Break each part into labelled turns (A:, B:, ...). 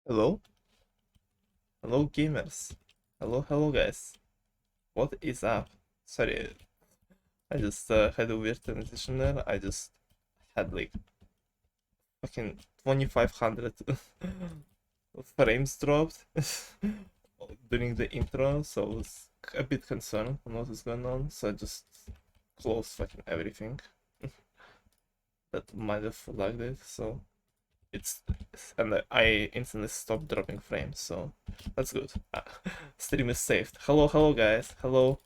A: Hello? Hello, gamers. Hello, guys. What is up? Sorry, I just had a weird transition there. I just had like fucking 2500 frames dropped during the intro, so I was a bit concerned on what is going on, so I just closed fucking everything that might have lagged it, so it's and I instantly stopped dropping frames, so that's good. Stream is saved. Hello, guys. Hello,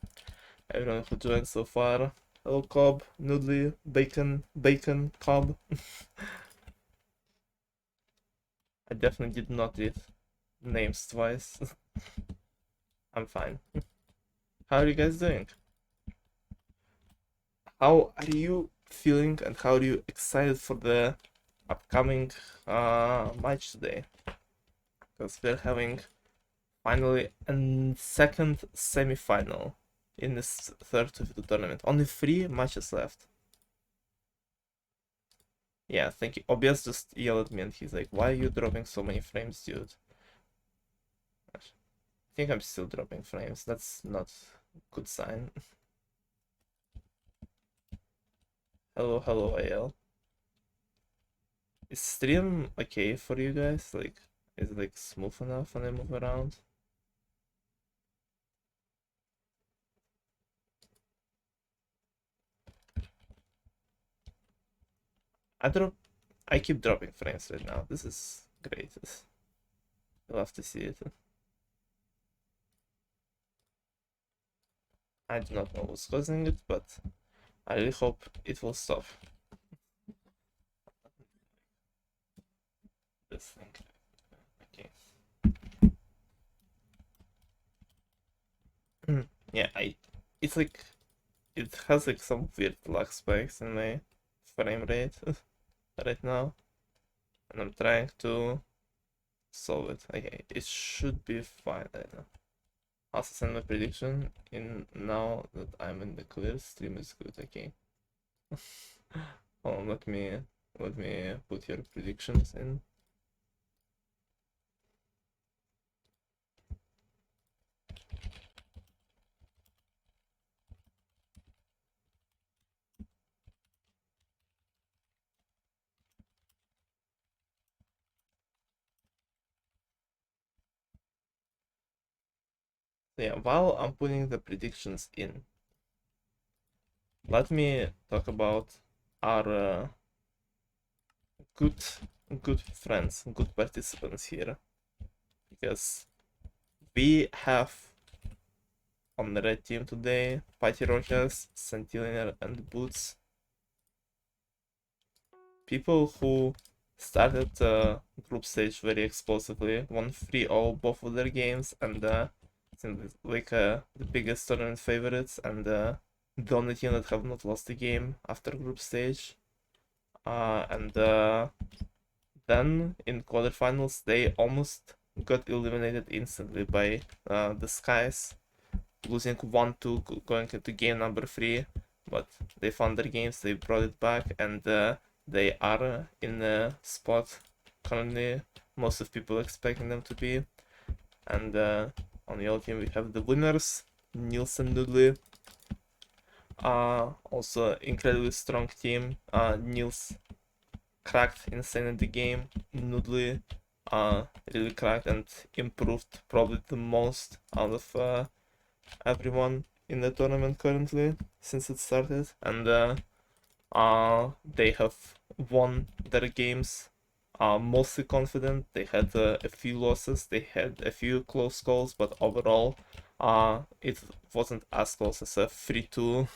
A: everyone who joined so far. Hello, Cobb, Noodly, Bacon, Cobb. I definitely did not read names twice. I'm fine. How are you guys doing? How are you feeling and how are you excited for the upcoming match today? Because we're having finally a second semi-final in this third of the tournament. Only 3 matches left. Yeah, thank you. Obias just yelled at me and he's like, why are you dropping so many frames, dude? I think I'm still dropping frames. That's not a good sign. Hello, AL. Is stream okay for you guys? Like, is it like smooth enough when I move around? I keep dropping frames right now. This is great. I love to see it. I do not know what's causing it, but I really hope it will stop. This thing. Okay. Yeah, it's like it has like some weird lag spikes in my frame rate right now, and I'm trying to solve it. Okay, it should be fine right now. Also send my prediction in now that I'm in the clear. Stream is good. Okay. Hold on, let me put your predictions in. So yeah, while I'm putting the predictions in, let me talk about our good friends, good participants here, because we have on the red team today Patty Rojas, Sentinel, and Boots. People who started the group stage very explosively, won 3-0 both of their games, and seemed like the biggest tournament favorites, and the only team that have not lost a game after group stage. And then in quarterfinals, they almost got eliminated instantly by the Skies, losing 1-2 going into game number 3, but they found their games, they brought it back, and they are in the spot currently most of people expecting them to be. And on the other team we have the winners, Nielsen Noodly, also incredibly strong team. Niels cracked insane in the game. Noodly really cracked and improved probably the most out of everyone in the tournament currently since it started, and they have won their games mostly confident. They had a few losses, they had a few close calls, but overall it wasn't as close as a 3-2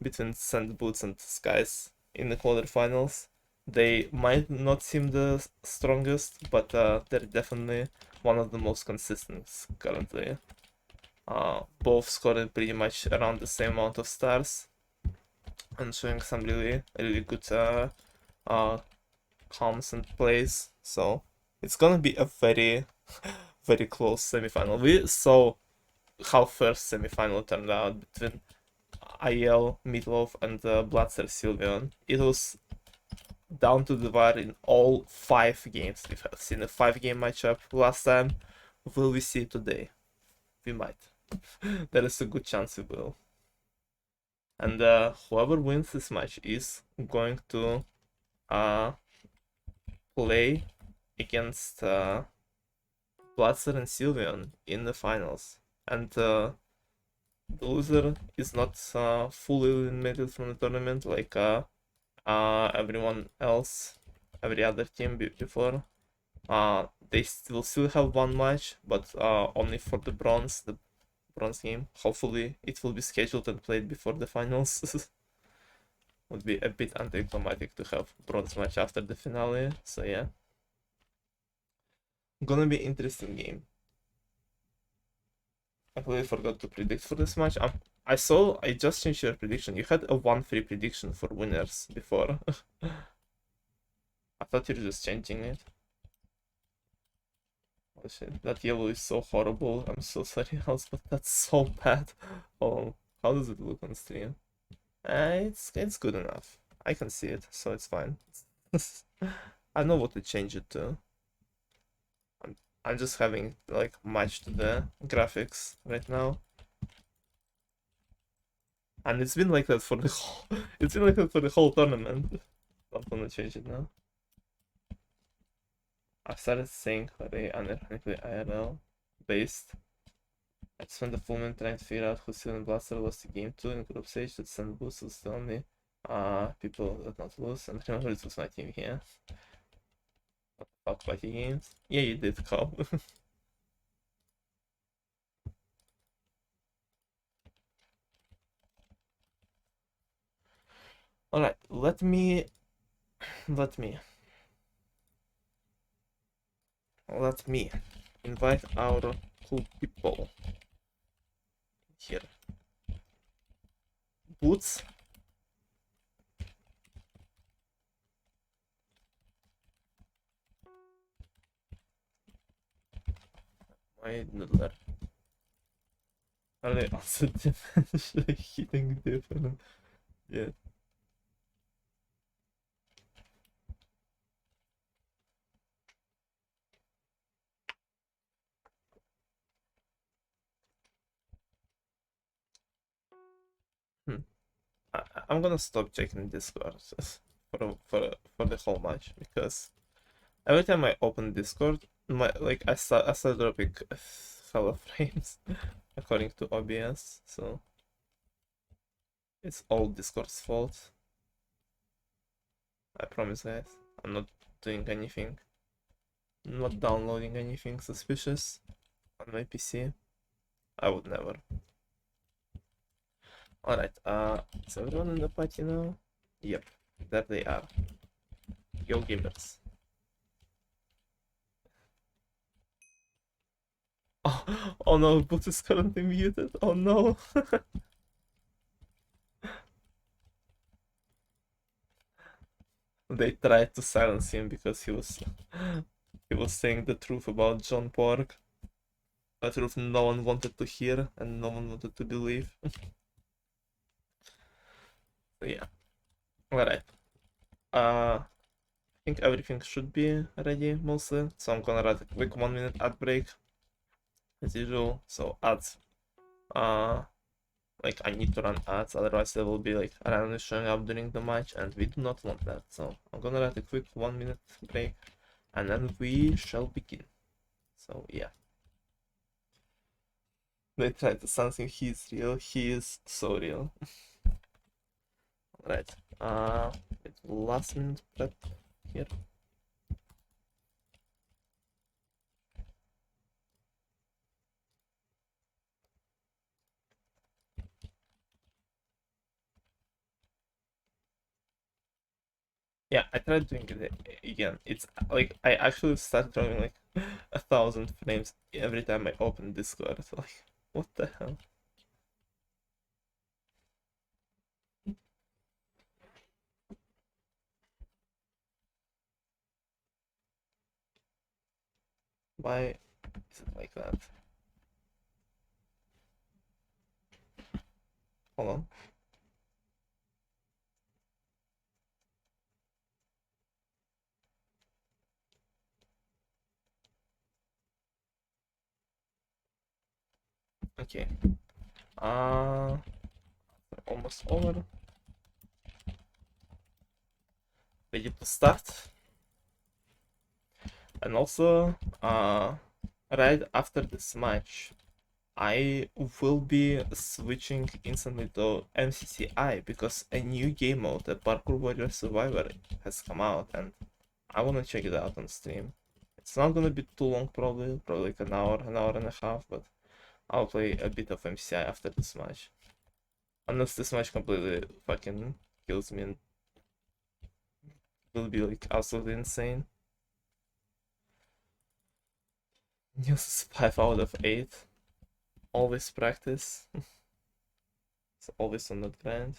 A: between Sand Boots and Skies in the quarterfinals. They might not seem the strongest, but they're definitely one of the most consistent currently. Both scored pretty much around the same amount of stars and showing some really good comms and plays. So it's gonna be a very very close semifinal. We saw how first semifinal turned out between IL, Meatloaf, and Bloodster Sylveon. It was down to the wire in all 5 games. We have seen a 5-game matchup last time. Will we see it today? We might. There is a good chance we will. And whoever wins this match is going to play against Platzer and Sylveon in the finals. And the loser is not fully eliminated from the tournament like everyone else, every other team before. They will still have one match, but only for the bronze game. Hopefully it will be scheduled and played before the finals. Would be a bit anticlimactic to have bronze match after the finale, so yeah. Gonna be interesting game. I completely forgot to predict for this match. I just changed your prediction. You had a 1-3 prediction for winners before. I thought you were just changing it. Oh shit, that yellow is so horrible. I'm so sorry, House, but that's so bad. Oh, how does it look on stream? It's good enough. I can see it, so it's fine. I know what to change it to. I'm just having like matched the graphics right now. And it's been like that for the whole it's been like that for the whole tournament. I'm gonna change it now. I started saying very unironically IRL based. I spent the full minute trying to figure out who Steven Blaster lost the game to in group stage that sent boost was the only people that not lose, and remember it was my team here. What the fuck, party games? Yeah, you did, Cobb. Alright, let me invite our cool people here. Boots. My noodler. Are they also hitting different? Yeah. Hmm. I'm gonna stop checking Discord for the whole match because every time I open Discord, I start dropping fellow frames according to OBS, so it's all Discord's fault. I promise, guys. I'm not doing anything. I'm not downloading anything suspicious on my PC. I would never. Alright, is everyone in the party now? Yep, there they are. Yo gamers. Oh no, Boot is currently muted. Oh no. They tried to silence him because he was saying the truth about John Pork. A truth no one wanted to hear and no one wanted to believe. So yeah. Alright. I think everything should be ready mostly. So I'm gonna write a quick 1-minute ad break as usual. So ads. Like I need to run ads, otherwise they will be like randomly showing up during the match, and we do not want that. So I'm gonna write a quick 1-minute break, and then we shall begin. So yeah. They tried to something. He's real. He is so real. Right. Last minute prep here. Yeah, I tried doing it again. It's like I actually start drawing like 1,000 frames every time I open Discord. Like, what the hell? Why is it like that? Hold on. Okay. Uh, almost over. Ready to start. And also, right after this match, I will be switching instantly to MCCI because a new game mode, the Parkour Warrior Survivor, has come out and I want to check it out on stream. It's not gonna be too long, probably like an hour and a half, but I'll play a bit of MCCI after this match. Unless this match completely fucking kills me and will be like absolutely insane. Use 5 out of 8. Always practice. It's always on that grind.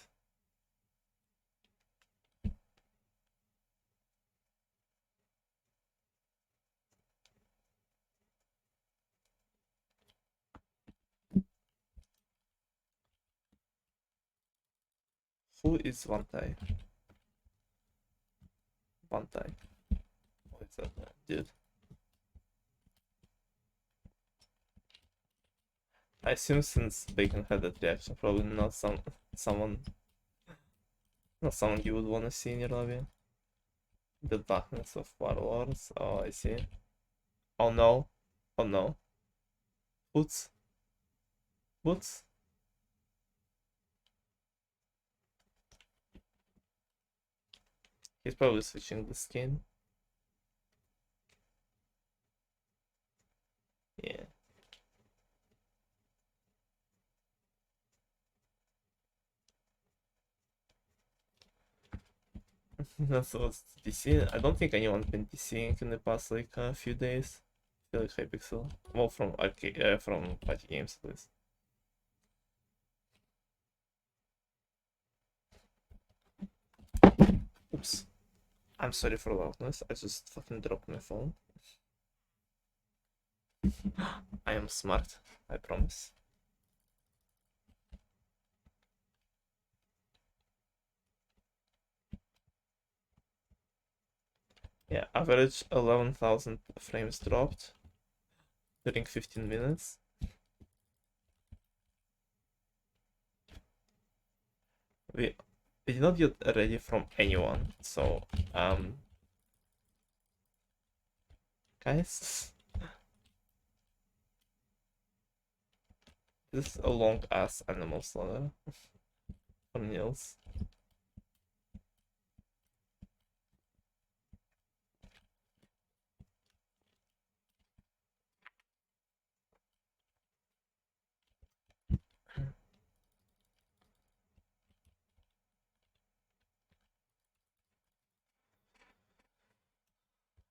A: Who is One Tai? One Tai. What is that dude? I assume since Bacon had that reaction, probably not someone not someone you would want to see in your lobby. The darkness of warlords. Oh, I see. Oh no. Oh no. Boots. Boots. He's probably switching the skin. Yeah. That's what's DC. I don't think anyone's been DCing in the past like a few days. I feel like Hypixel. Well, from arcade, from party games at least. Oops. I'm sorry for loudness. I just fucking dropped my phone. I am smart. I promise. Yeah, average 11,000 frames dropped during 15 minutes. We did not get ready from anyone, so guys, this is a long ass animal slaughter for Nils.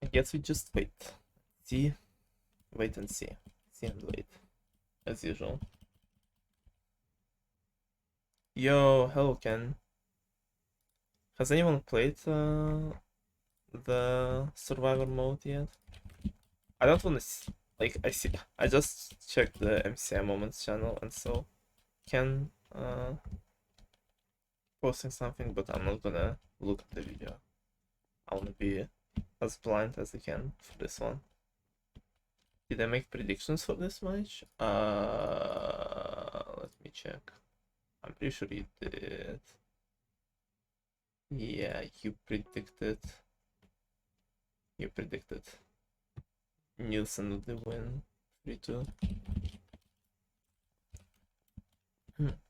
A: I guess we just wait. See, wait and see. See and wait. As usual. Yo, hello Ken. Has anyone played the survivor mode yet? I don't want to like I just checked the MCI Moments channel and so Ken posting something, but I'm not gonna look at the video. I wanna be as blind as I can for this one. Did I make predictions for this match? Let me check. I'm pretty sure you did. Yeah, you predicted. You predicted Nielsen would win 3-2.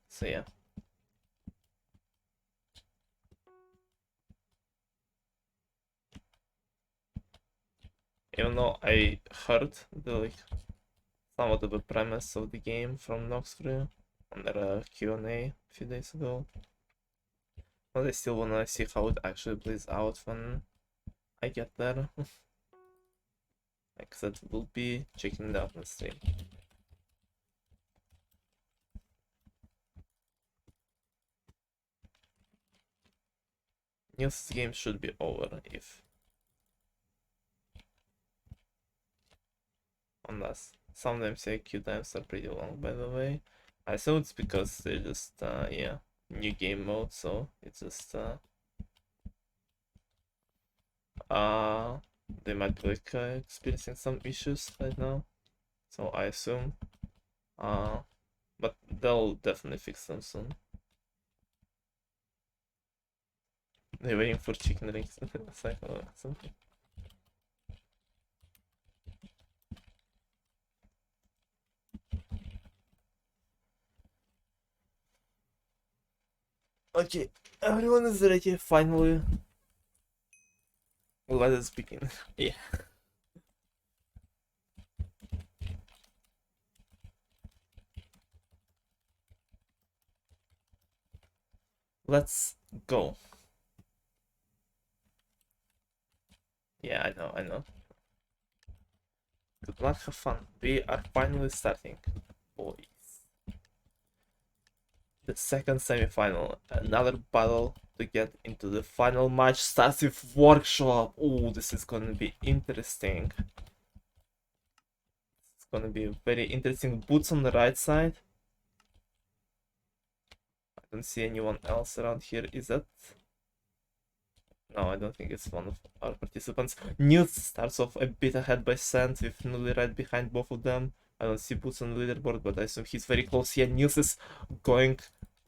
A: So yeah. Even though I heard the like somewhat of a premise of the game from Noxfree on their Q&A a few days ago. But I still wanna see how it actually plays out when I get there. Like that will be checking it out on stream. Nils' game should be over if unless some of them say queue times are pretty long, by the way. I assume it's because they're just yeah, new game mode, so it's just they might be like experiencing some issues right now. So I assume But they'll definitely fix them soon. They're waiting for chicken rings cycle or something. Okay, everyone is ready finally. Let us begin. Yeah. Let's go. Yeah, I know. Good luck, have fun. We are finally starting, boys. The second semifinal. Another battle to get into the final match starts with Workshop. Oh, this is gonna be interesting. It's gonna be very interesting. Boots on the right side. I don't see anyone else around here. Is that? No, I don't think it's one of our participants. Nils starts off a bit ahead by Sand with Nully right behind both of them. I don't see Boots on the leaderboard, but I assume he's very close. Yeah, Nils is going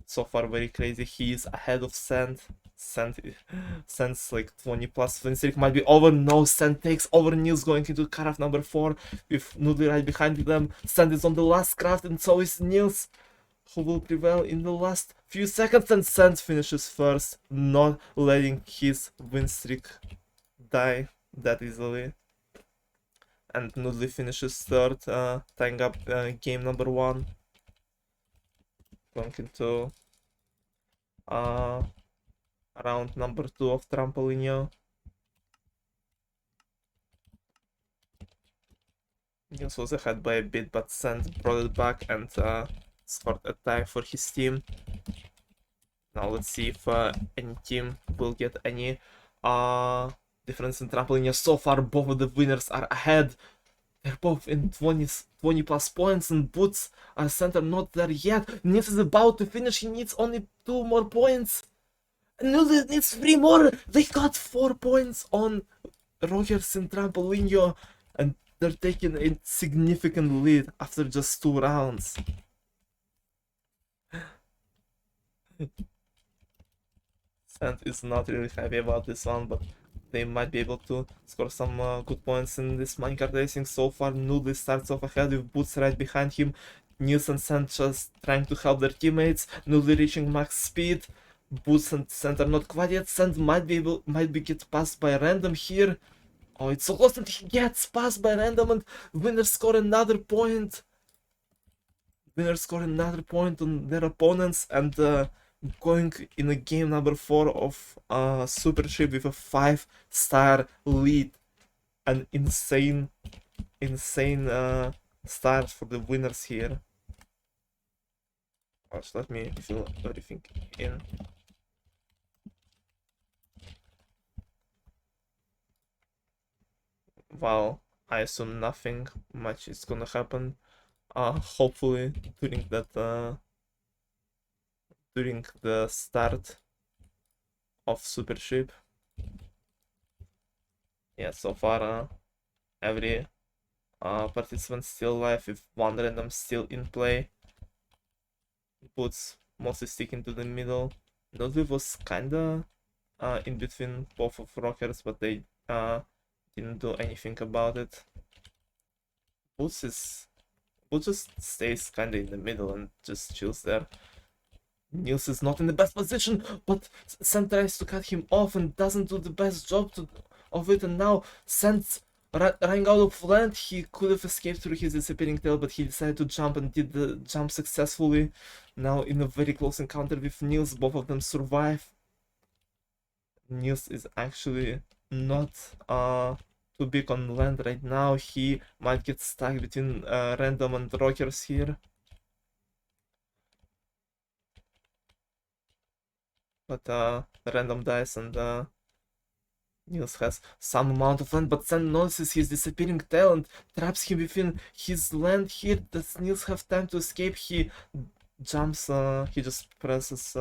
A: so far very crazy. He is ahead of Sand. Sand's like 20 plus. Flinstick might be over. No, Sand takes over. Nils going into craft number 4 with Nully right behind them. Sand is on the last craft, and so is Nils, who will prevail in the last few seconds, and Sand finishes first, not letting his win streak die that easily. And Noodly finishes third, tying up game number 1. Going into round number 2 of Trampolinho. Nils was ahead by a bit, but Sand brought it back and scored a tie for his team. Now let's see if any team will get any difference in trampoline. So far, both of the winners are ahead. They're both in 20 plus points, and Boots are center not there yet. Nils is about to finish. He needs only 2 more points. Nils needs 3 more. They got 4 points on Rogers and Trampolinho, and they're taking a significant lead after just 2 rounds. Sand is not really happy about this one, but they might be able to score some good points in this minecart racing. So far, Noodly starts off ahead with Boots right behind him. Nils and Sand just trying to help their teammates. Noodly reaching max speed. Boots and Sand are not quite yet. Sand might be get passed by random here. Oh, it's so close, and he gets passed by random, and winner score another point. Winners score another point on their opponents, and going in a game number 4 of Super Ship with a 5-star lead. An insane start for the winners here. Watch, let me fill everything in. Wow, I assume nothing much is gonna happen. Hopefully during the start of Super Ship. Yeah, so far every participant still alive with 1 random still in play. Boots mostly sticking to the middle. Nodvi was kinda in between both of Rockers, but they didn't do anything about it. Boots just stays kinda in the middle and just chills there. Nils is not in the best position, but Sand tries to cut him off and doesn't do the best job of it, and now Sand's running out of land. He could have escaped through his disappearing tail, but he decided to jump and did the jump successfully. Now in a very close encounter with Nils, both of them survive. Nils is actually not too big on land right now. He might get stuck between random and rockers here. But random dies, and Nils has some amount of land, but Sand notices his disappearing tail and traps him within his land here. Does Nils have time to escape? He jumps, he just presses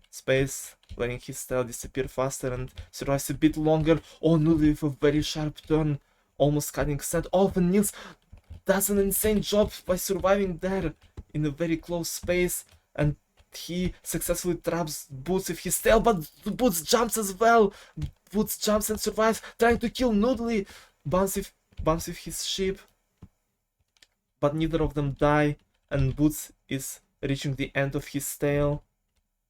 A: space, letting his tail disappear faster, and survives a bit longer. Oh, Nuli with a very sharp turn, almost cutting Sand off, and Nils does an insane job by surviving there in a very close space, and he successfully traps Boots with his tail, but Boots jumps as well. Boots jumps and survives, trying to kill Noodly. Bumps with his ship, but neither of them die, and Boots is reaching the end of his tail.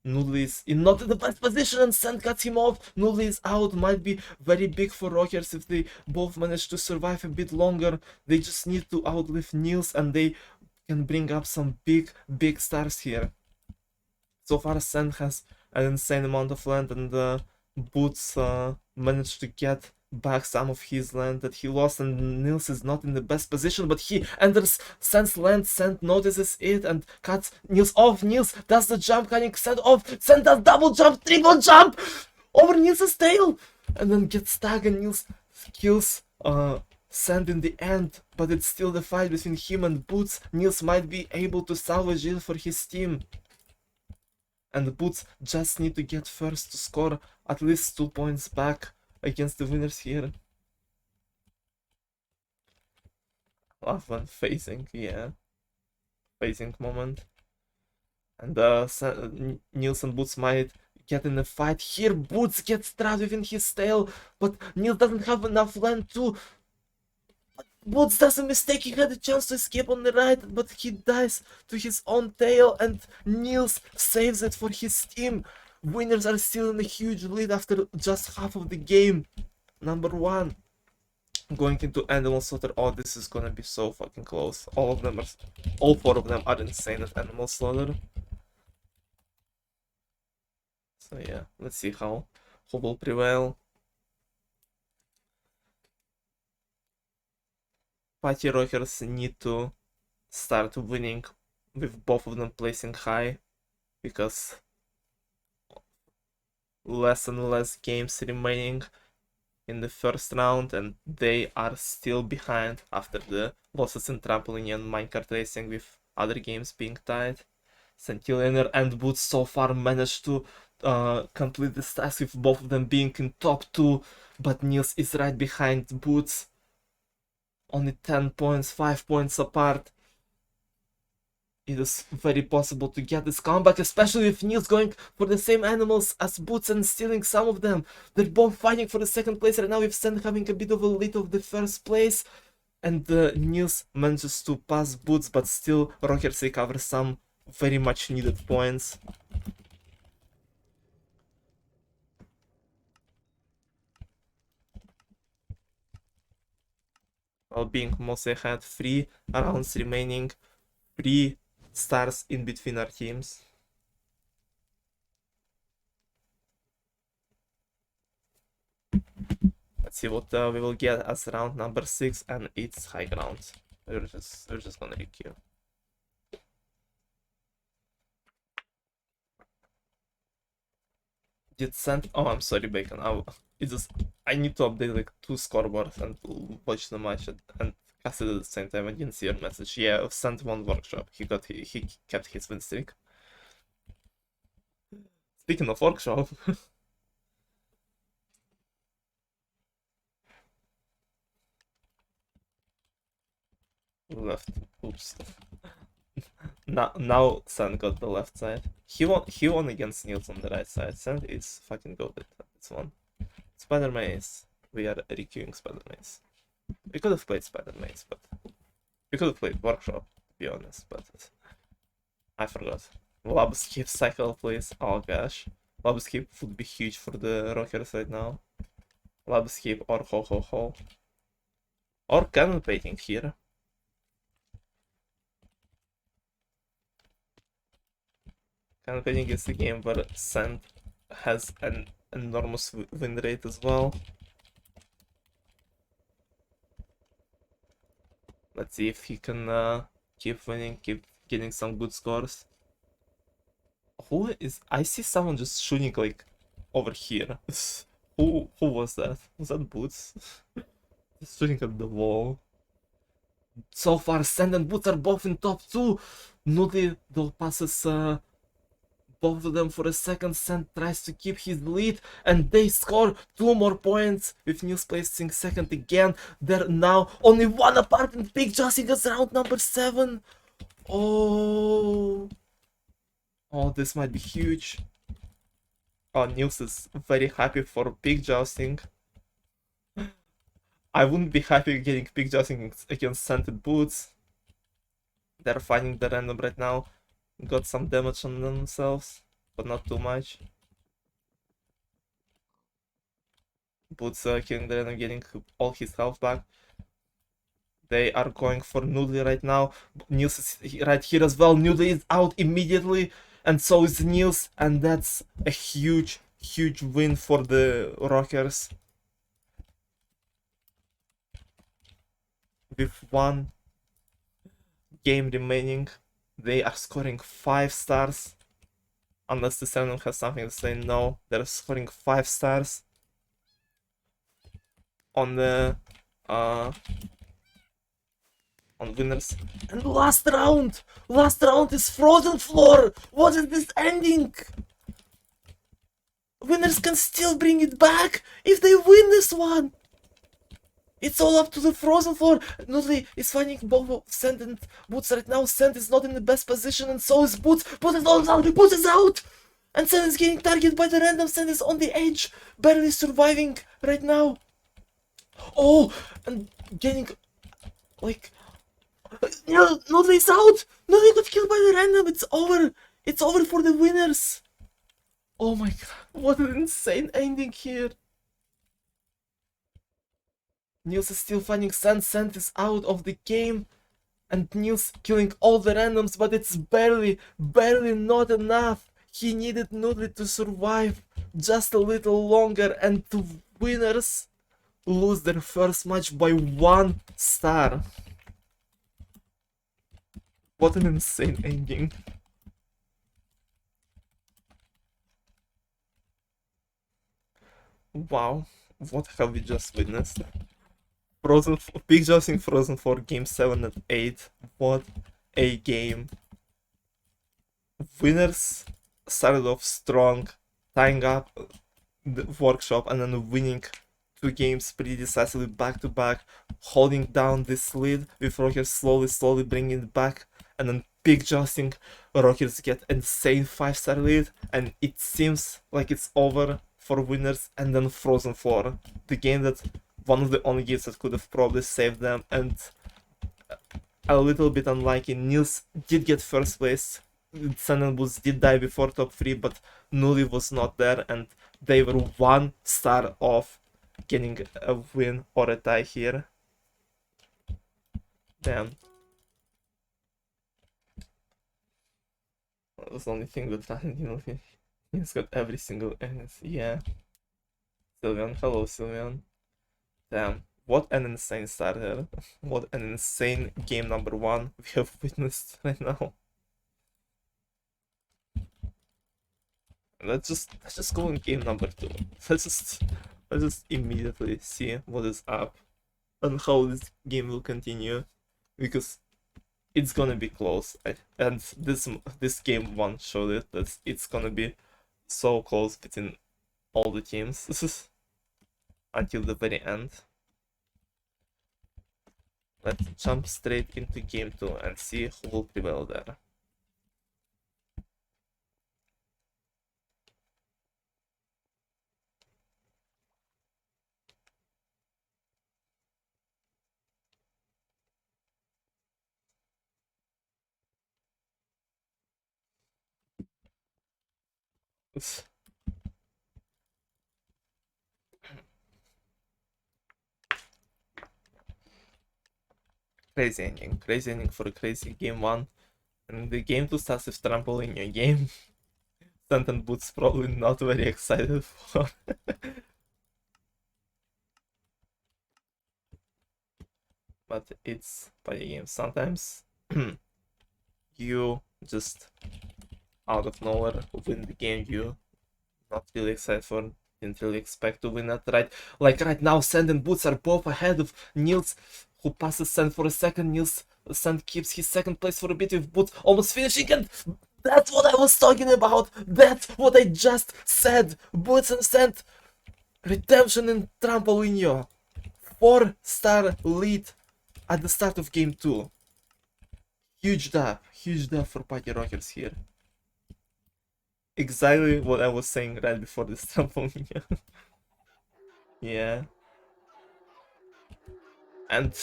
A: Noodle is in not the best position, and Sand cuts him off. Noodle is out. Might be very big for Rockers if they both manage to survive a bit longer. They just need to outlive Niels, and they can bring up some big stars here. So far, Sand has an insane amount of land, and Boots managed to get back some of his land that he lost, and Niels is not in the best position, but he enters Sand's land. Sand notices it and cuts Niels off. Niels does the jump, cutting Sand off. Sand does double jump, triple jump over Niels' tail, and then gets stuck, and Niels kills Sand in the end, but it's still the fight between him and Boots. Niels might be able to salvage it for his team, and the Boots just need to get first to score at least 2 points back against the winners here. Love one phasing, yeah. Phasing moment. And Niels and Boots might get in a fight here. Boots gets trapped within his tail, but Niels doesn't have enough land to. Boots does a mistake. He had a chance to escape on the right, but he dies to his own tail, and Niels saves it for his team. Winners are still in a huge lead after just half of the game. Number 1. Going into Animal Slaughter. Oh, this is gonna be so fucking close. All 4 of them are insane at Animal Slaughter. So yeah, let's see who will prevail. Party Rockers need to start winning with both of them placing high, because less and less games remaining in the first round, and they are still behind after the losses in trampoline and minecart racing, with other games being tied. Centillionaire and Boots so far managed to complete this task with both of them being in top 2, but Niels is right behind Boots. Only 10 points, 5 points apart. It is very possible to get this comeback, especially with Niels going for the same animals as Boots and stealing some of them. They're both fighting for the second place right now, with Sand having a bit of a lead of the first place. And Niels manages to pass Boots, but still Rockers recover some very much needed points. While being mostly ahead, 3 rounds remaining, 3 stars in between our teams. Let's see what we will get as round number 6, and it's high ground. We're just gonna requeue. Did Sand? Oh, I'm sorry, Bacon. I need to update like 2 scoreboards and watch the match and cast it at the same time. I didn't see your message. Yeah, Sand won workshop. He kept his win streak. Speaking of workshop. Left. Oops. Now Sand got the left side. He won against Niels on the right side. Sand is fucking goated at this one. Spider Maze. We are requeuing Spider Maze. We could have played Spider Maze, but we could have played Workshop, to be honest, but I forgot. Lobscape cycle, please. Oh gosh. Lobscape would be huge for the Rockers right now. Lobscape or Ho Ho Ho. Or cannon painting here. Cannon painting is the game where Sand has an enormous win rate as well. Let's see if he can keep winning, keep getting some good scores. Who is? I see someone just shooting like over here. Who was that? Was that Boots? Just shooting at the wall. So far, Sand and Boots are both in top 2. Nudie though passes both of them for a second. Sand tries to keep his lead, and they score 2 more points with Nils placing second again. They're now only 1 apart, and Big Jossing us round number 7. Oh, this might be huge. Oh, Nils is very happy for Big Jousting. I wouldn't be happy getting Big Jousting against Scented Boots. They're fighting the random right now. Got some damage on themselves, but not too much. Boots killing the random, getting all his health back. They are going for Noodly right now. Nils is right here as well. Noodly is out immediately, and so is Nils, and that's a huge, huge win for the Rockers. With 1 game remaining, they are scoring 5 stars. Unless the Sentinel has something to say, no, they're scoring 5 stars on the on winners. And last round is Frozen Floor. What is this ending? Winners can still bring it back if they win this one. It's all up to the Frozen Floor. Noodly is finding both Sand and Boots right now. Sand is not in the best position, and so is Boots. Boots is out! And Sand is getting targeted by the random. Sand is on the edge, barely surviving right now. Oh, and getting, like, Noodly is out! Noodly got killed by the random. It's over. It's over for the winners. Oh my god, what an insane ending here. Nils is still finding Sand. Sand is out of the game. And Nils killing all the randoms, but it's barely not enough. He needed Noodly to survive just a little longer, and the winners lose their first match by 1 star. What an insane ending. Wow, what have we just witnessed? Big Jousting Frozen 4 game 7 and 8. What a game. Winners started off strong, tying up the workshop and then winning 2 games pretty decisively back to back, holding down this lead with Rockers slowly bringing it back, and then Big Jousting Rockers get insane 5-star lead, and it seems like it's over for winners. And then Frozen 4, the game that one of the only games that could have probably saved them, and a little bit unlucky. Nils did get first place. Sand and Boots did die before top 3, but Noodly was not there, and they were 1 star off getting a win or a tie here. Damn. That was the only thing that happened, you know. He's got every single NS. Yeah. Sylveon, hello Sylveon. Damn, what an insane start here. What an insane game number 1 we have witnessed right now. Let's just go in game number 2. Let's just immediately see what is up and how this game will continue, because it's gonna be close. And this game 1 showed it, that it's gonna be so close between all the teams. This is until the very end. Let's jump straight into game 2 and see who will prevail there. Crazy ending for a crazy game 1. And the game 2 starts with trample in your game. Sand and Boots probably not very excited for. But it's party game. Sometimes you just out of nowhere win the game you not really excited for, didn't really expect to win that, right? Like right now, Sand and Boots are both ahead of Nils, who passes Sand for a second. Sand keeps his second place for a bit with Boots almost finishing, and That's what I was talking about. That's what I just said. Boots and Sand, redemption in Trampolinho. 4-star lead at the start of game 2. Huge dub for Party Rockers here. Exactly what I was saying right before this Trampolinho. Yeah. And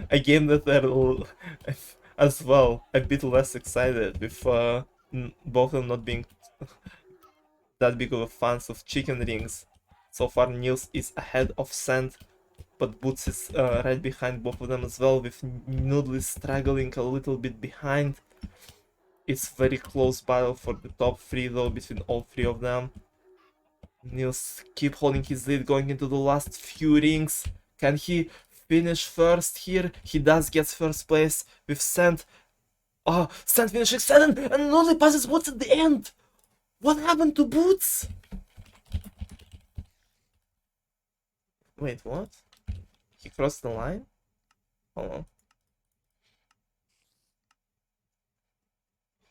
A: a game that are as well a bit less excited with both of them not being that big of a fans of chicken rings. So far Niels is ahead of Sand, but Boots is right behind both of them as well, with Noodle struggling a little bit behind. It's very close battle for the top 3 though between all 3 of them. Niels keep holding his lead going into the last few rings. Can he finish first here? He does get first place with Sand. Oh, Sand finishing 7 and Noodle passes Boots at the end. What happened to Boots? Wait, what? He crossed the line? Hold on.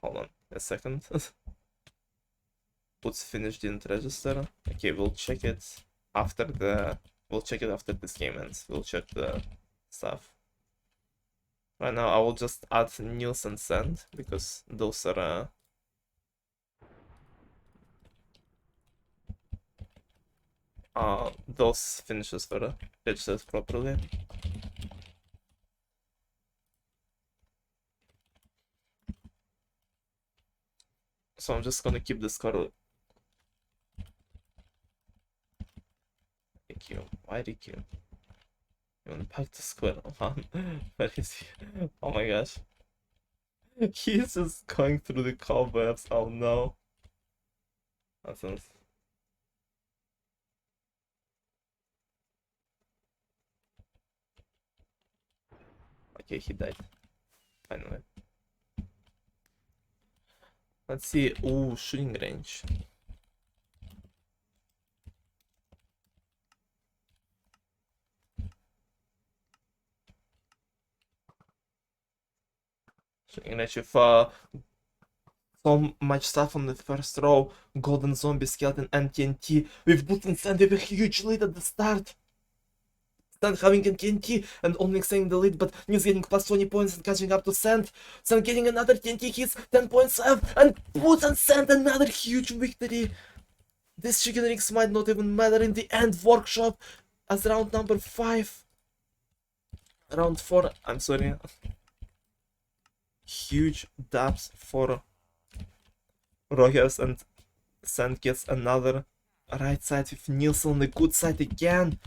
A: Hold on a second. Boots finished didn't register. Okay, we'll check it after the... We'll check it after this game ends. We'll check the stuff. Right now I will just add Niels and Sand, because those are... those finishes were registered properly. So I'm just gonna keep the score. DQ. Why DQ? You wanna back to square one? Where is he? Oh my gosh. He's just going through the cobwebs. Oh no. Nonsense. Okay, he died. Finally. Let's see. Ooh, shooting range. Shooting range with so much stuff on the first row. Golden Zombie, Skeleton, and TNT. With Boots and Sand with a huge lead at the start. Sand having a TNT and only extending the lead, but Nils getting plus 20 points and catching up to Sand. Sand getting another TNT hits, 10 points left, and Boots and Sand another huge victory. This chicken rings might not even matter in the end. Workshop as round number 5. Round 4, I'm sorry. Huge dubs for Rogers, and Sand gets another right side with Niels on the good side again.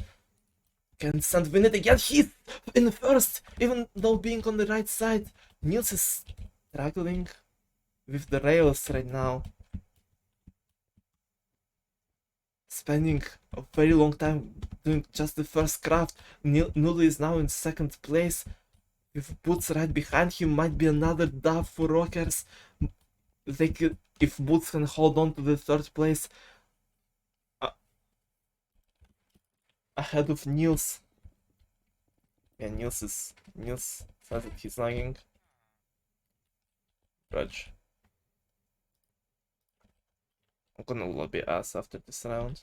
A: Can Sand win it again? He's in first, even though being on the right side. Niels is struggling with the rails right now. Spending a very long time doing just the first craft. Noodle is now in second place. With Boots right behind him, might be another dub for Rockers. They could, if Boots can hold on to the third place ahead of Niels. Yeah, Niels says that he's lagging. Grudge. I'm gonna lobby ass after this round.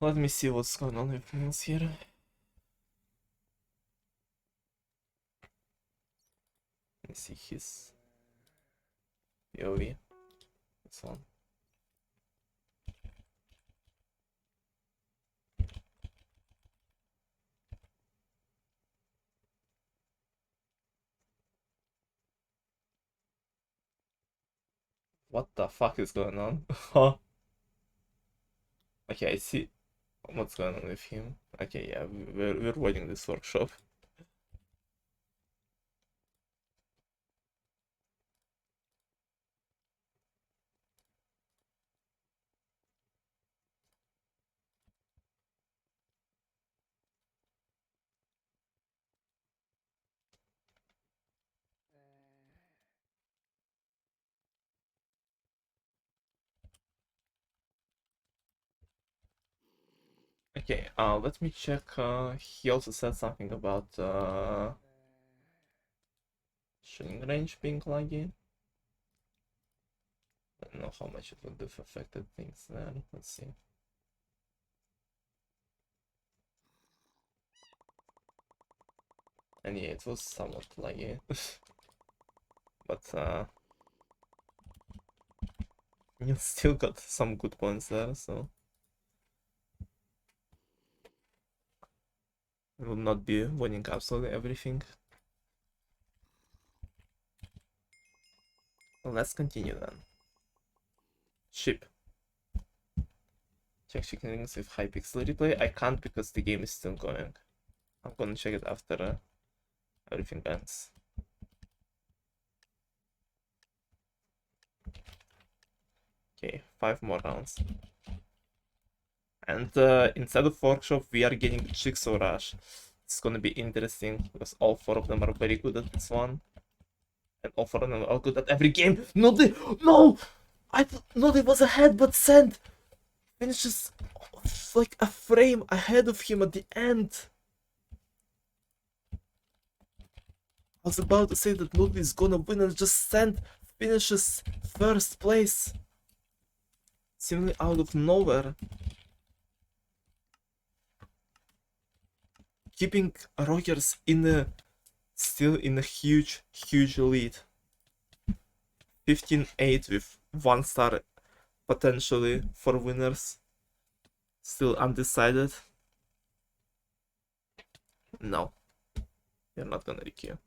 A: Let me see what's going on with Niels here. Let me see his POV. This one. What the fuck is going on? Huh? Okay, I see what's going on with him. Okay, yeah, we're avoiding this workshop. Okay, let me check. He also said something about shooting range being laggy. I don't know how much it would have affected things there. Let's see. And yeah, it was somewhat laggy. But you still got some good points there, so it will not be winning absolutely everything. Let's continue then. Ship. Check chicken wings with high pixel replay. I can't because the game is still going. I'm gonna check it after everything ends. Okay, 5 more rounds. And instead of workshop, we are getting jigsaw rush. It's gonna be interesting because all 4 of them are very good at this one. And all 4 of them are good at every game. No, no! No, they was ahead, but Sand finishes like a frame ahead of him at the end. I was about to say that Nudli is gonna win and just Sand finishes first place. Seemingly out of nowhere. Keeping Rogers still in a huge lead. 15-8 with 1 star potentially for winners. Still undecided. No. You're not gonna requeue.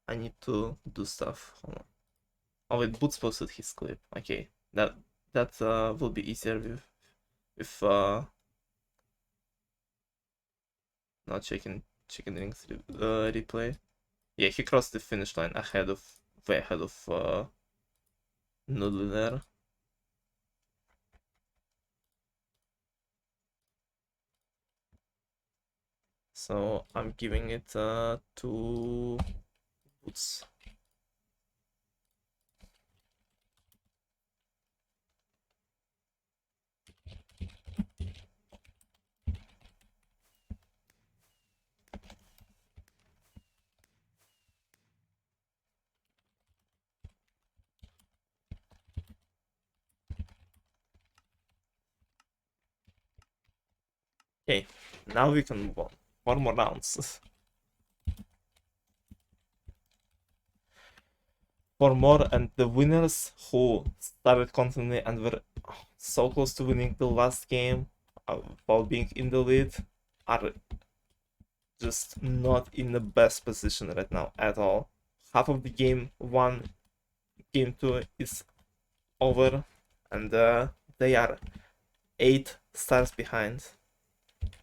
A: I need to do stuff. Hold on. Oh wait, Boots posted his clip. Okay. That will be easier with not checking chicken wings replay. Yeah, he crossed the finish line way ahead of Noodle there. So I'm giving it to Boots. Okay, now we can move on. 4 more rounds. 4 more, and the winners who started confidently and were so close to winning the last game while being in the lead are just not in the best position right now at all. Half of the game 1, game 2 is over, and they are 8 stars behind.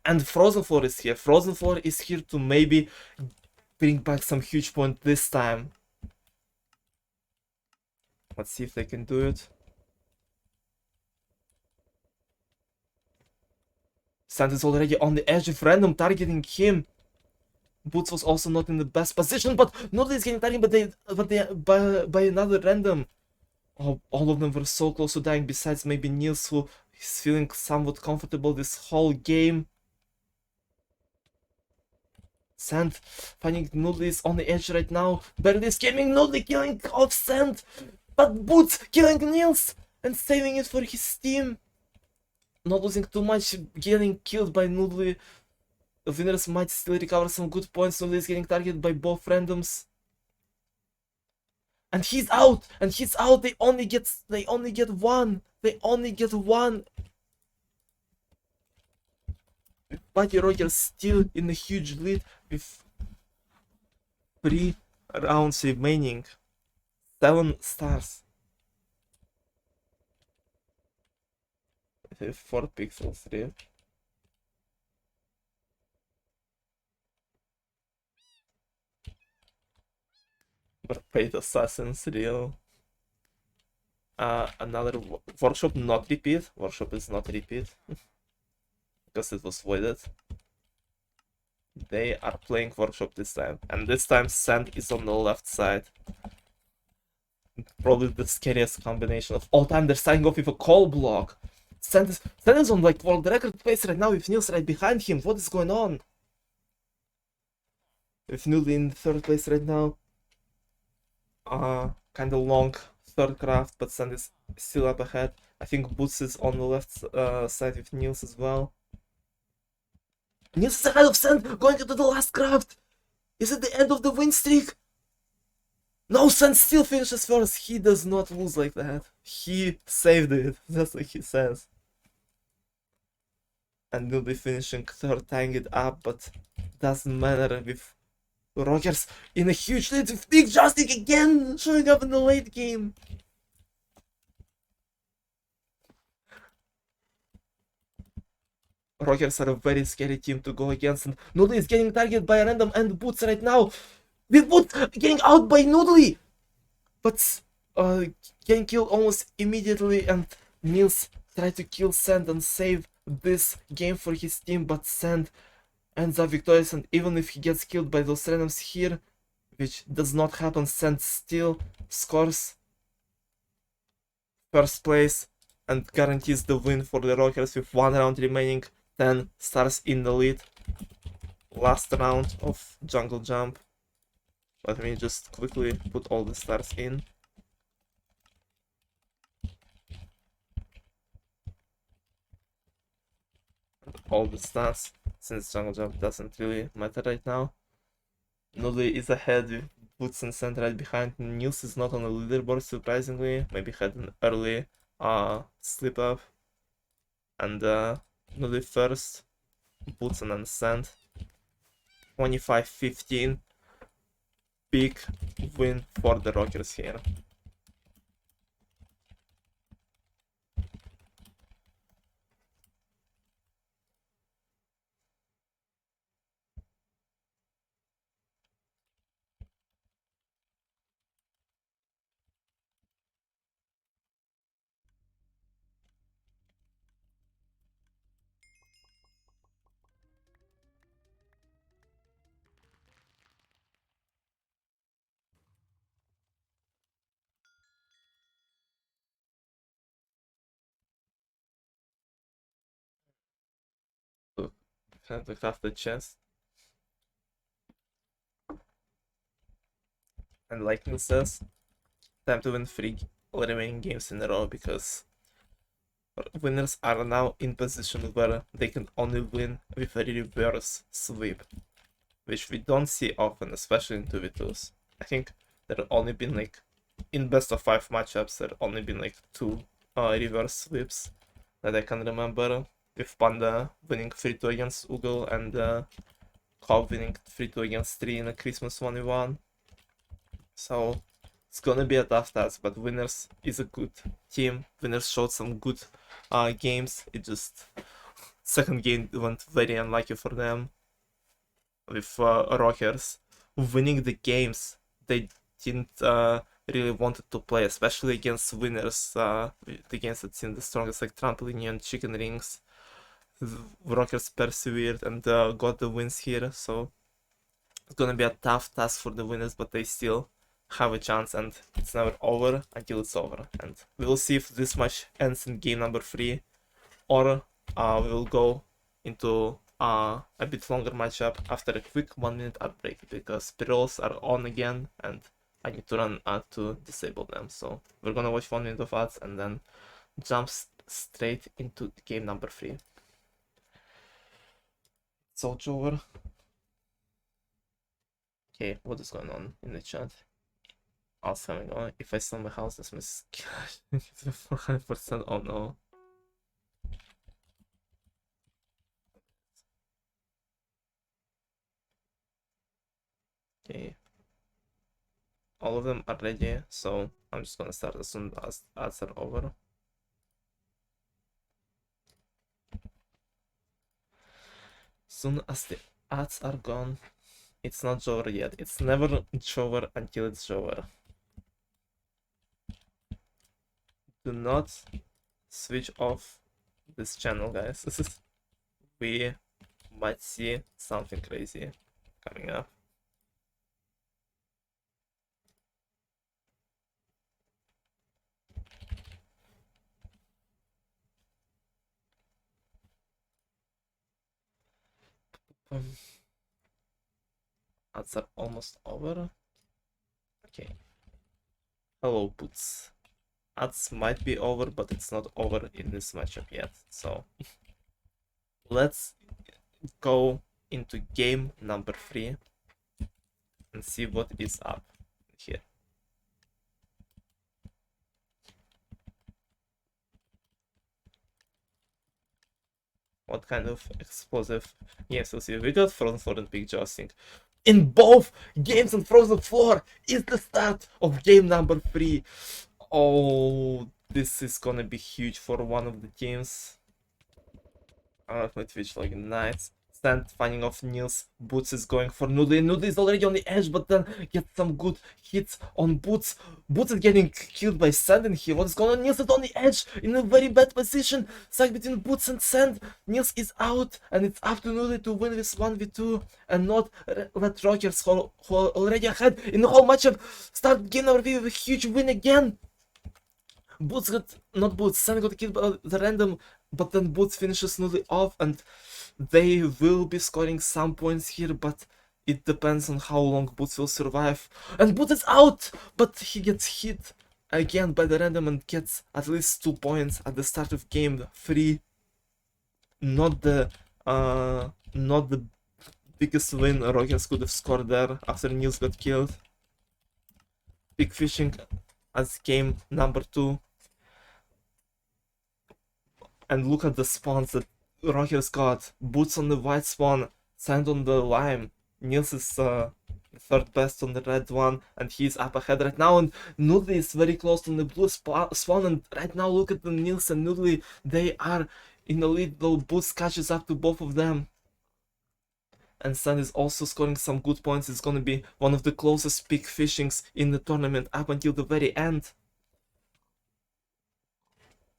A: And Frozen Floor is here. Frozen Floor is here to maybe bring back some huge point this time. Let's see if they can do it. Sand is already on the edge of random targeting him. Boots was also not in the best position, but nobody's getting targeted by another random. Oh, all of them were so close to dying, besides maybe Niels, who is feeling somewhat comfortable this whole game. Sand finding Noodle is on the edge right now, barely escaping, Noodle killing off Sand, but Boots killing Niels and saving it for his team. Not losing too much, getting killed by Noodle. The winners might still recover some good points. Noodle is getting targeted by both randoms. And he's out! And he's out! They only get one! They only get one! Buddy Rogers still in a huge lead with 3 rounds remaining. 7 stars. 4 pixels, really. But paid assassins, real. Another workshop not repeat. Workshop is not repeat. Because it was voided. They are playing workshop this time. And this time Sand is on the left side. Probably the scariest combination of all time. They're starting off with a call block. Sand is on like world record pace right now with Nils right behind him. What is going on? With Nils in third place right now. Kind of long third craft, but Sand is still up ahead. I think Boots is on the left side with Nils as well. Nils is ahead of Sand, going into the last craft. Is it the end of the win streak? No, Sand still finishes first. He does not lose like that. He saved it. That's what he says. And will be finishing third, tying it up, but doesn't matter with Rockers in a huge lead with Big Justic again showing up in the late game. Rockers are a very scary team to go against, and Noodly is getting targeted by a random and Boots right now. With Boots getting out by Noodly, but getting killed almost immediately, and Nils tried to kill Sand and save this game for his team, but Sand ends up victorious, and even if he gets killed by those randoms here, which does not happen, Sand still scores first place and guarantees the win for the Rockers with 1 round remaining. 10 stars in the lead. Last round of Jungle Jump. Let me just quickly put all the stars in. All the stats, since Jungle Jump doesn't really matter right now. Nudley is ahead with Boots and Sand right behind. Nils is not on the leaderboard, surprisingly. Maybe had an early slip up. And Nudley first, Boots and then Sand. 25-15. Big win for the Rockers here. Had to craft the chest. And Lightning says, time to win 3 remaining games in a row, because winners are now in position where they can only win with a reverse sweep, which we don't see often, especially in 2v2s. I think there have only been like, in best of 5 matchups, there have only been like 2 reverse sweeps that I can remember, with Panda winning 3-2 against Ugal and Cobb winning 3-2 against 3 in a Christmas 1v1. So it's gonna be a tough task, but Winners is a good team. Winners showed some good games. It just second game went very unlucky for them with Rockers winning the games they didn't really wanted to play, especially against Winners. The games that seemed the strongest, like Trampoline and Chicken Rings. The Rockers persevered and got the wins here. So it's gonna be a tough task for the Winners, but they still have a chance, and it's never over until it's over. And we'll see if this match ends in game number 3, or we will go into a bit longer matchup after a quick 1-minute ad break, because payrolls are on again and I need to run ad to disable them. So we're gonna watch 1 minute of ads and then jump straight into game number 3. So over. Okay, what is going on in the chat? All's coming on. If I sell my house, that's my cash. 400%. Oh no. Okay. All of them are ready, so I'm just gonna start as soon as ads are over. Soon as the ads are gone, it's not over yet. It's never over until it's over. Do not switch off this channel, guys. We might see something crazy coming up. Um, Ads are almost over. Okay. Hello, Boots. Ads might be over, but it's not over in this matchup yet. So let's go into game number 3 and see what is up here. What kind of explosive games we'll see? We got Frozen 4 and Big Jousting. In both games on Frozen 4 is the start of game number 3. Oh, this is gonna be huge for one of the teams. I don't know if my Twitch like nice. Stand finding off Niels. Boots is going for Noodle. Noodle is already on the edge, but then get some good hits on Boots. Boots is getting killed by Sand in here. What is going on? Niels is on the edge in a very bad position. Side between Boots and Sand. Niels is out, and it's up to Noodle to win this 1v2 and not let Rockers, who are already ahead in the whole matchup, start game number 3 with a huge win again. Boots got, not Boots, Sand got killed by the random, but then Boots finishes Noodle off, and they will be scoring some points here, but it depends on how long Boots will survive. And Boots is out, but he gets hit again by the random and gets at least 2 points at the start of game 3. Not the biggest win Rockets could have scored there after Niels got killed. Big fishing as game number 2. And look at the spawns that Rockers got. Boots on the white spawn, Sand on the lime. Niels is third best on the red one, and he's up ahead right now. And Noodle is very close on the blue spawn. And right now, look at the Niels and Noodle. They are in the lead, though Boots catches up to both of them. And Sand is also scoring some good points. It's gonna be one of the closest peak fishings in the tournament up until the very end.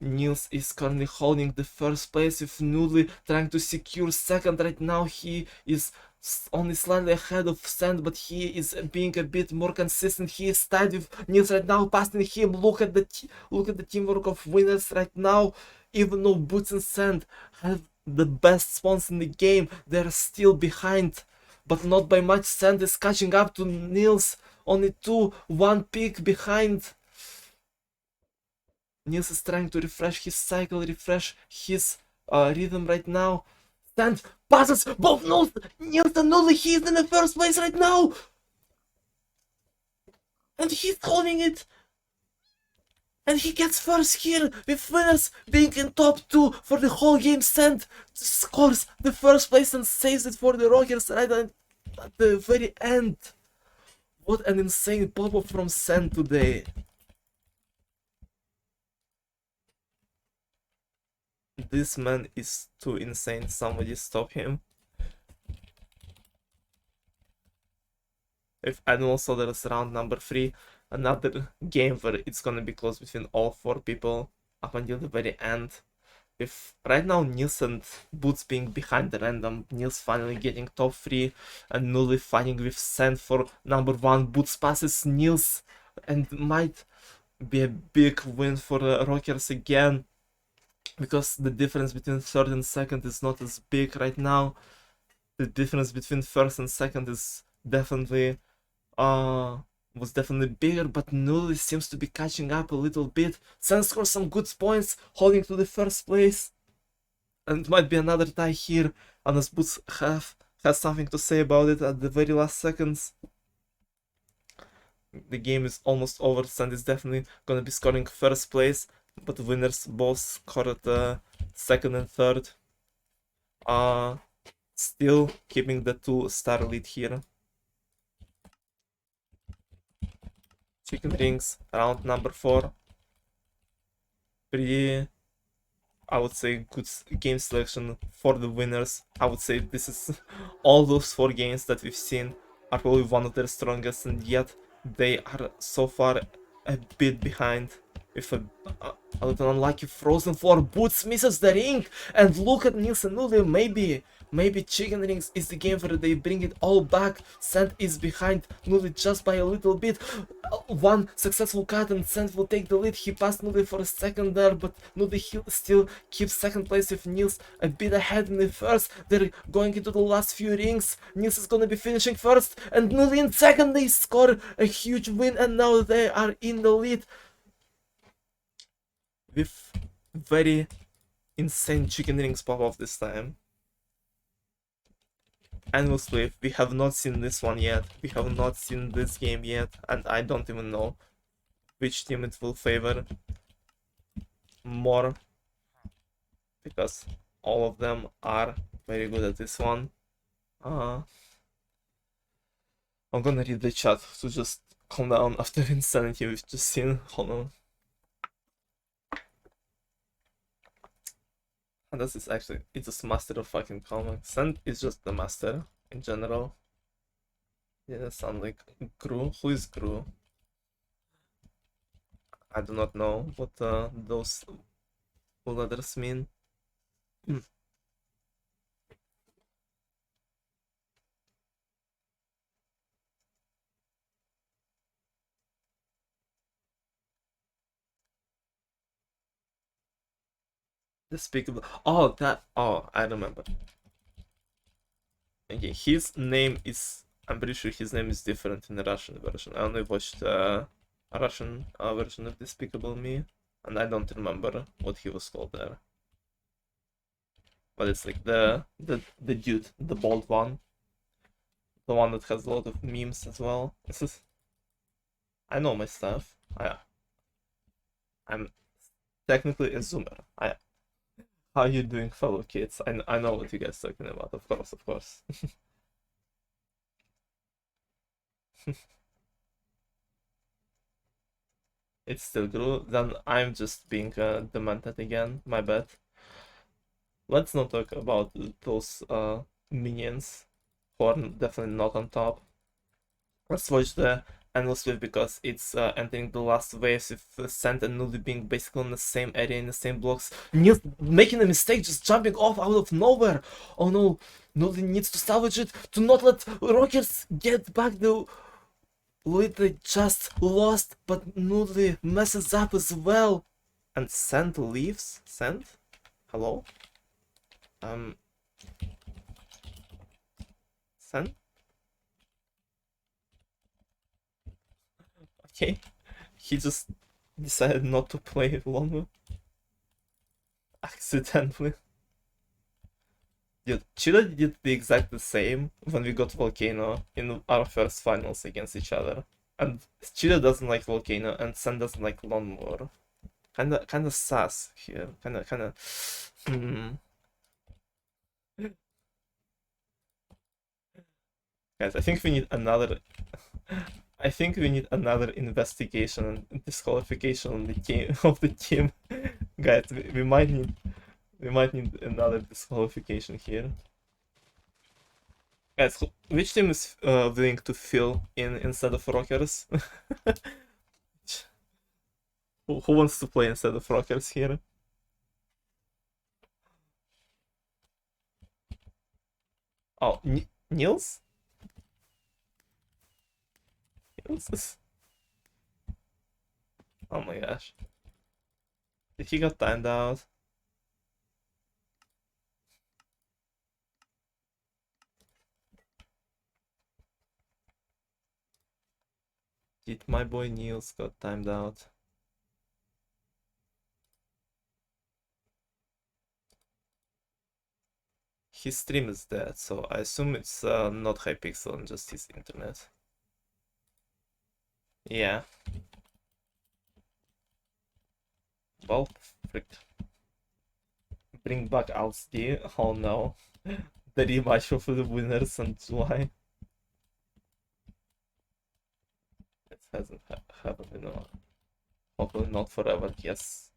A: Niels is currently holding the first place with Noodle trying to secure second. Right now he is only slightly ahead of Sand, but he is being a bit more consistent. He is tied with Niels right now, passing him. Look at the teamwork of winners right now. Even though Boots and Sand have the best spawns in the game, they're still behind, but not by much. Sand is catching up to Niels, only 1 pick behind. Niels is trying to refresh his cycle, refresh his rhythm right now. Sand passes both Niels and Noodle. He is in the first place right now. And he's holding it. And he gets first here with winners being in top 2 for the whole game. Sand scores the first place and saves it for the Rockers right at the very end. What an insane pop-up from Sand today. This man is too insane. Somebody stop him. And also there's round number 3, another game where it's gonna be close between all 4 people up until the very end. With right now Niels and Boots being behind the random, Niels finally getting top 3 and Nully fighting with Sand for number 1. Boots passes Niels and might be a big win for the Rockers again, because the difference between third and second is not as big right now. The difference between first and second is definitely was definitely bigger, but Nully seems to be catching up a little bit. Sand scores some good points, holding to the first place, and it might be another tie here unless Boots has something to say about it at the very last seconds. The game is almost over. Sand is definitely gonna be scoring first place, but the winners both scored second and third. Still keeping the 2-star lead here. Chicken rings, round number 4. Pretty, I would say, good game selection for the winners. I would say this is all those 4 games that we've seen are probably one of their strongest, and yet they are so far a bit behind with a little unlucky Frozen 4. Boots misses the ring, and look at Niels and Nulli. Maybe Maybe Chicken Rings is the game where they bring it all back. Sand is behind Nully just by a little bit. One successful cut and Sand will take the lead. He passed Nully for a second there, but Nully still keeps second place with Niels a bit ahead in the first. They're going into the last few rings. Niels is gonna be finishing first, and Nully in second. They score a huge win, and now they are in the lead with very insane chicken rings pop off this time. Endless Wave, we have not seen this one yet. We have not seen this game yet, and I don't even know which team it will favor more, because all of them are very good at this one. I'm gonna read the chat to just calm down after insanity we've just seen. Hold on. And this is actually, it's just master of fucking comics. Sand is just the master in general. Yeah, sound like Gru. Who is Gru? I do not know what those letters mean. Despicable. Oh, that. Oh, I remember. Okay, his name is. I'm pretty sure his name is different in the Russian version. I only watched a Russian version of Despicable Me, and I don't remember what he was called there. But it's like the dude, the bald one, the one that has a lot of memes as well. This is. I know my stuff. I'm technically a zoomer. How are you doing, fellow kids? I know what you guys are talking about. Of course, of course. It's still Gru. Then I'm just being demented again. My bad. Let's not talk about those minions who are definitely not on top. Let's watch the Endless Wave because it's entering the last waves with Sand and Nudie being basically in the same area, in the same blocks. Niels making a mistake, just jumping off out of nowhere. Oh no, Nudie needs to salvage it to not let Rockers get back the lead they just lost, but Nudie messes up as well. And Sand leaves? Sand? Hello? Sand? Okay. He just decided not to play longer. Accidentally. Dude, Cheetah did the exact the same when we got Volcano in our first finals against each other. And Cheetah doesn't like Volcano and Sun doesn't like Lawnmower. Kinda sus here. Kinda. Guys, I think we need another. I think we need another investigation and disqualification on the game of the team. Guys, we might need another disqualification here. Guys, which team is willing to fill in instead of Rockers? Who wants to play instead of Rockers here? Oh, Niels? Niels? Oh my gosh. Did he got timed out? Did my boy Niels got timed out? His stream is dead, so I assume it's not Hypixel and just his internet. Yeah. Well, frick. Bring back Altsd. Oh no. The rematch of the winners in July. It hasn't happened in a while. Hopefully not forever, yes.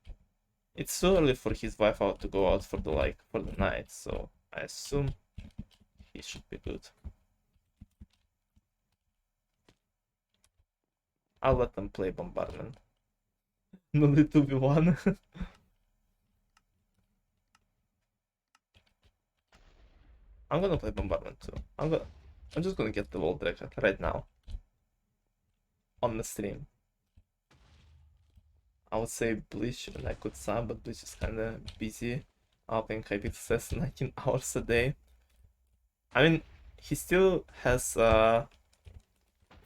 A: It's too early for his wife out to go out for the night, so I assume he should be good. I'll let them play Bombardment. No need to be one. I'm gonna play Bombardment too. I'm just gonna get the World Record right now on the stream. I would say Bleach and I could sub, but Bleach is kinda busy. I think Hypixel says 19 hours a day. I mean, he still has 5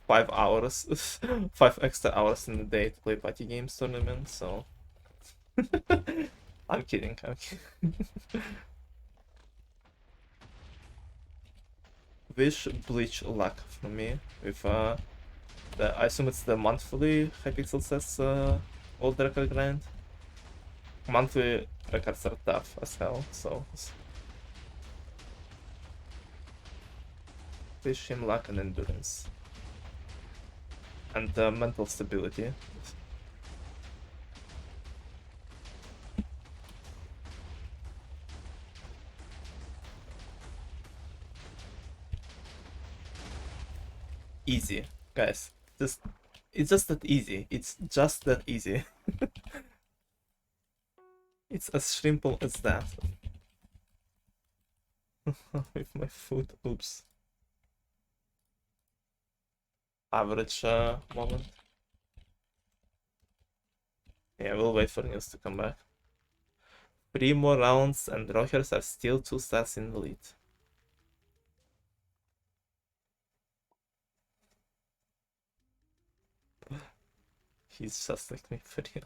A: hours, 5 extra hours in the day to play party games tournament, so I'm kidding, I'm kidding. Wish Bleach luck for me with I assume it's the monthly Hypixel says old record grind. Monthly records are tough as hell, so wish him luck and endurance. And mental stability. Easy, guys. It's just that easy. It's just that easy. It's as simple as that. With my foot, oops. Average moment. Yeah, we'll wait for news to come back. 3 more rounds and Rockers are still 2 stars in the lead. He's just like me for real.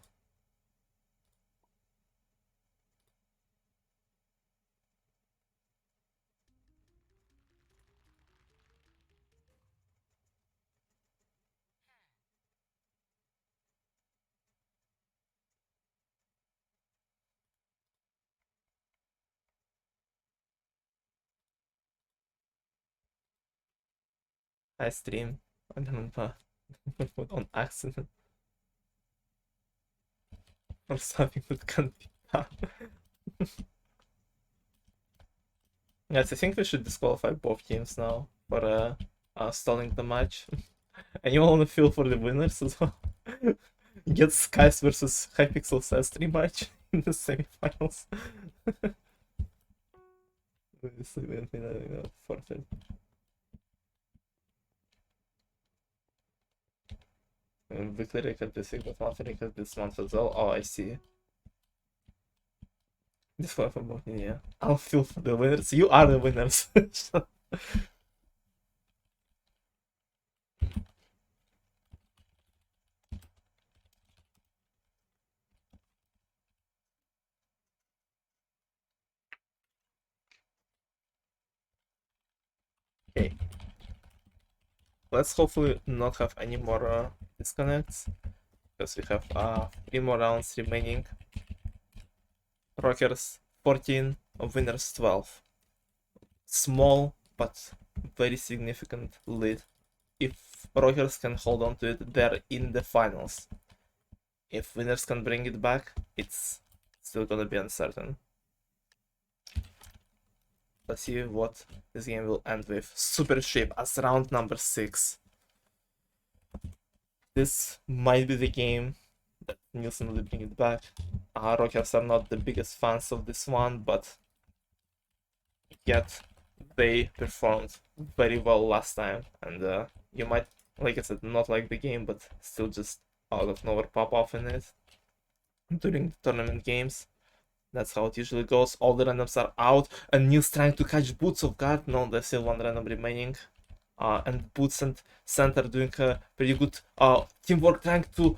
A: I stream. I don't know, on accident or something that can be done. Yes, I think we should disqualify both teams now for stalling the match. And you want to feel for the winners as well. Get Skies versus Hypixel Says rematch in the semifinals. Forfeit. Victory record this week, but monthly record this month as well. Oh, I see. This one from both, yeah. I'll feel for the winners. You are the winners. Okay. Let's hopefully not have any more disconnects, because we have 3 more rounds remaining. Rockers 14, winners 12. Small but very significant lead. If Rockers can hold on to it, they're in the finals. If winners can bring it back, it's still gonna be uncertain. Let's see what this game will end with. Super Shape as round number 6. This might be the game that Nielsen will bring it back. Rockers are not the biggest fans of this one, but yet they performed very well last time, and you might, like I said, not like the game, but still just out of nowhere pop off in it during the tournament games. That's how it usually goes. All the randoms are out, and Nils trying to catch Boots off guard. No, there's still one random remaining. And Boots and Center doing a pretty good teamwork, trying to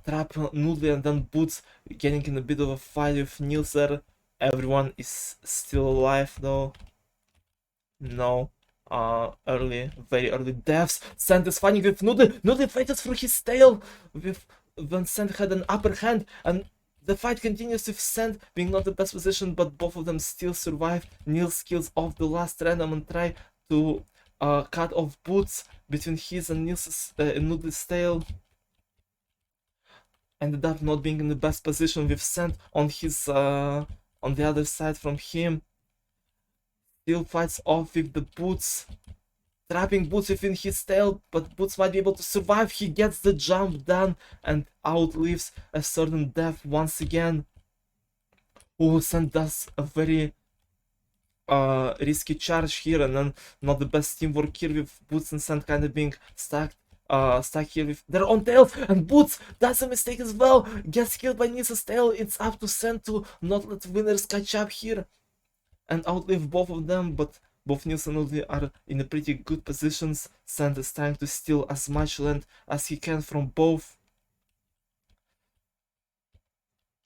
A: trap Noodle, and then Boots getting in a bit of a fight with Nils there. Everyone is still alive though. No. Very early deaths. Sand is fighting with Noodle. Noodle fights through his tail with when Sand had an upper hand, and the fight continues with Sand being not the best position, but both of them still survive. Nils kills off the last random and try to cut off Boots between his and Noodle's tail. Ended up not being in the best position with Sand on his on the other side from him. Still fights off with the Boots, trapping Boots within his tail, but Boots might be able to survive. He gets the jump done and outlives a certain death once again. Oh, Sand does a very risky charge here, and then not the best teamwork here with Boots and Sand kind of being stuck here with their own tails, and Boots does a mistake as well, gets killed by Nisa's tail. It's up to Sand to not let winners catch up here and outlive both of them, but both Nils and Uli are in a pretty good positions. Sand is trying to steal as much land as he can from both,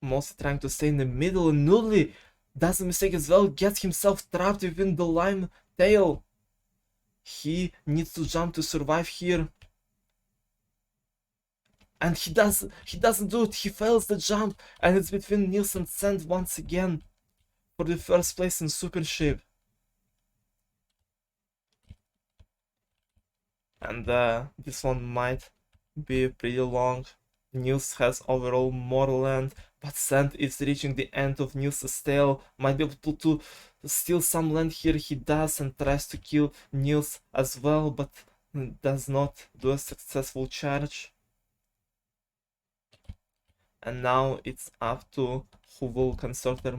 A: mostly trying to stay in the middle, and Nudley does a mistake as well, gets himself trapped within the lime tail. He needs to jump to survive here. And he doesn't do it, he fails the jump, and it's between Nils and Sand once again for the first place in Super Ship. And this one might be pretty long. Nils has overall more land, but Sand is reaching the end of Nils' tail, might be able to steal some land here. He does, and tries to kill Nils as well, but does not do a successful charge. And now it's up to who will conserve their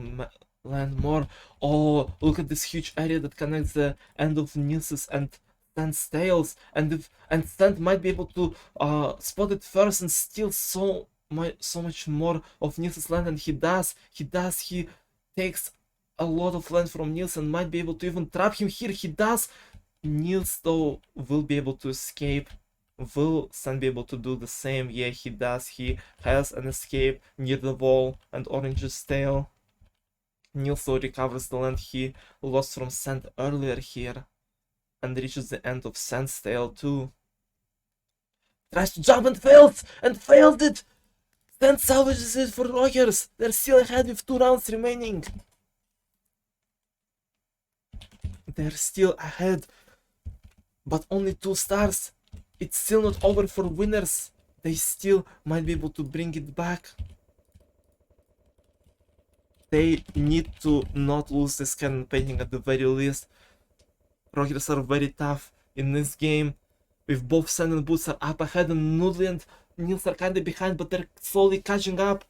A: land more. Oh, look at this huge area that connects the end of Nils' and Sand's tails, and Sand might be able to spot it first and steal so much more of Nils' land, and he does. He takes a lot of land from Nils and might be able to even trap him here. He does. Nils though will be able to escape. Will Sand be able to do the same? Yeah, he does. He has an escape near the wall and Orange's tail. Nils though recovers the land he lost from Sand earlier here and reaches the end of Sand's tail too. Tries to jump and failed it! Sand salvages it for Rockers. They're still ahead with 2 rounds remaining. They're still ahead, but only 2 stars. It's still not over for winners. They still might be able to bring it back. They need to not lose this cannon painting at the very least. Rockers are very tough in this game. With both Sand and Boots are up ahead, and Noodle and Nils are kinda behind, but they're slowly catching up.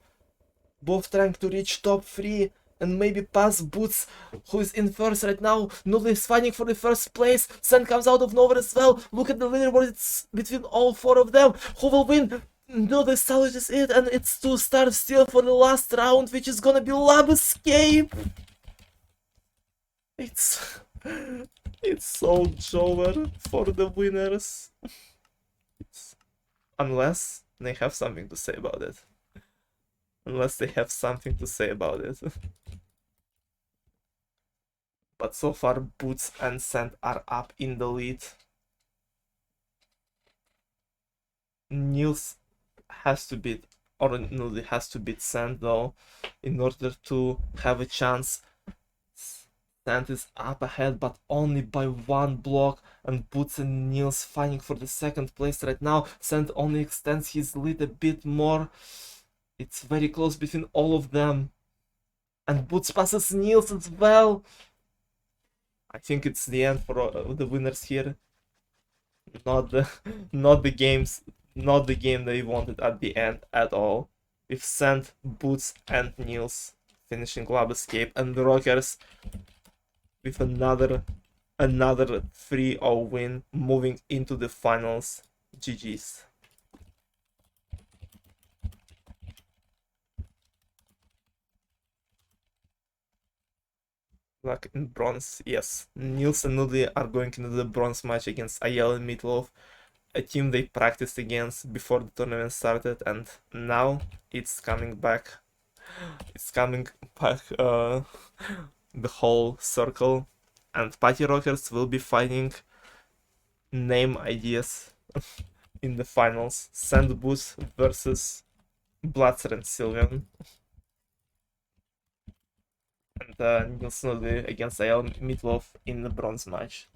A: Both trying to reach top 3 and maybe pass Boots, who is in first right now. Noodle is fighting for the first place. Sand comes out of nowhere as well. Look at the leaderboard, it's between all 4 of them. Who will win? Noodle salvages it, and it's 2 stars still for the last round, which is gonna be Lab Escape. It's so Jover for the winners. Unless they have something to say about it. Unless they have something to say about it. But so far, Boots and Sand are up in the lead. Nils has to beat, or Nudie has to beat Sand though, in order to have a chance. Sand is up ahead, but only by 1 block, and Boots and Nils fighting for the 2nd place right now. Sand only extends his lead a bit more. It's very close between all of them. And Boots passes Nils as well. I think it's the end for the winners here. Not the game they wanted at the end at all. With Sand, Boots, and Nils finishing Lab Escape, and the Rockers with another 3-0 win, moving into the finals. GG's. Like in bronze, yes. Nils and Nudie are going into the bronze match against Ayel and Meatloaf, a team they practiced against before the tournament started, and now it's coming back. It's coming back the whole circle, and Party Rockers will be fighting name ideas in the finals. Sandboost versus Blatzer and Sylvian. And Nils Nudie against Ayel Meatloaf in the bronze match.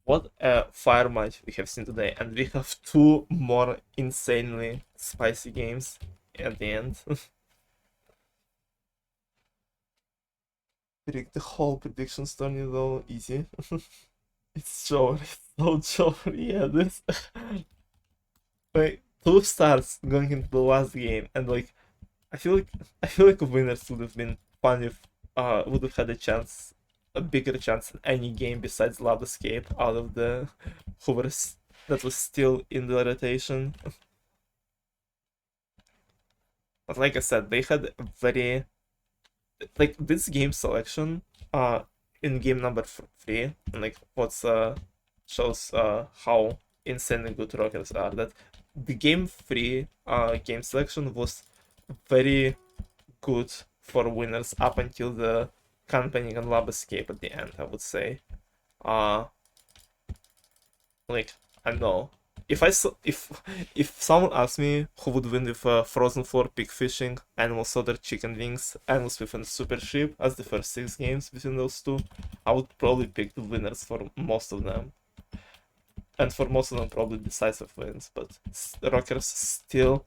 A: What a fire match we have seen today, and we have 2 more insanely spicy games at the end. Predict the whole predictions tourney though, easy. It's so Jover, yeah, this like 2 stars going into the last game, and like I feel like winners would have been fun if would have had a chance a bigger chance in any game besides Lab Escape out of the who were that was still in the rotation. But like I said, they had a very like this game selection in game number three, and like what's shows how insanely good rockers are, that the game three game selection was very good for winners up until the campaigning and lab escape at the end, I would say. uh like I don't know, if someone asked me who would win with Frozen 4, Pig Fishing, Animal Soda, Chicken Wings, Animals with a Super Ship as the first 6 games between those two, I would probably pick the winners for most of them. And for most of them, probably decisive wins. But Rockers still,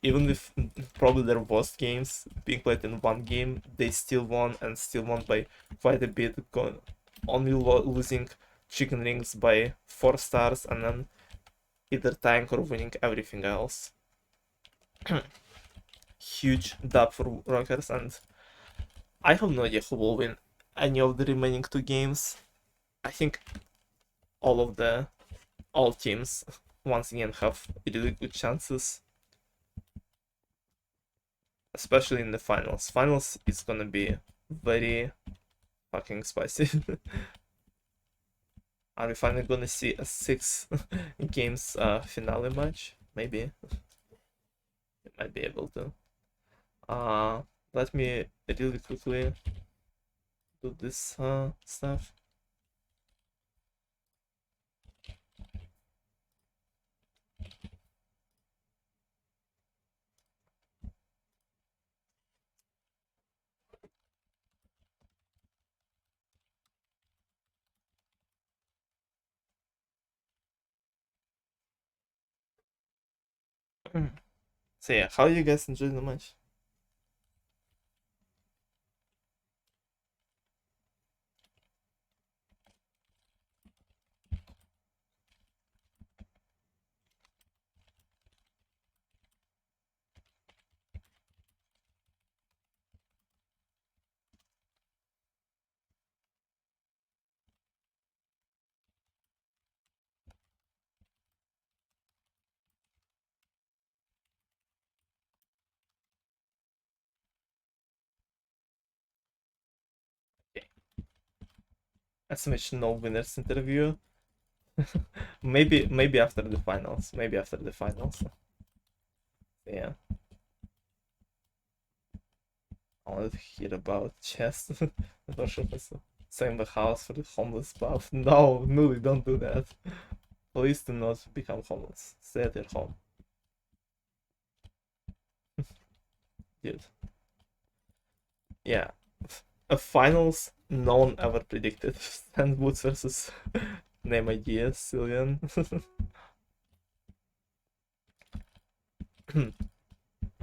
A: even with probably their worst games being played in one game, they still won, and still won by quite a bit, only losing Chicken Wings by 4 stars, and then either tying or winning everything else. Huge dub for Rockers, and I have no idea who will win any of the remaining 2 games. I think all teams once again have really good chances, especially in the finals. Finals is gonna be very fucking spicy. Are we finally gonna see a 6 games finale match? Maybe. We might be able to. Let me really quickly do this stuff. So yeah, how you guys enjoyed the match? Okay. As much no winners interview. maybe after the finals. Maybe after the finals. Yeah. I wanted to hear about chess. Selling the house for the homeless buff. No, no, don't do that. Please do not become homeless. Stay at your home. Dude. Yeah. A finals no one ever predicted. Stan Woods versus Name Ideas, Sylvian.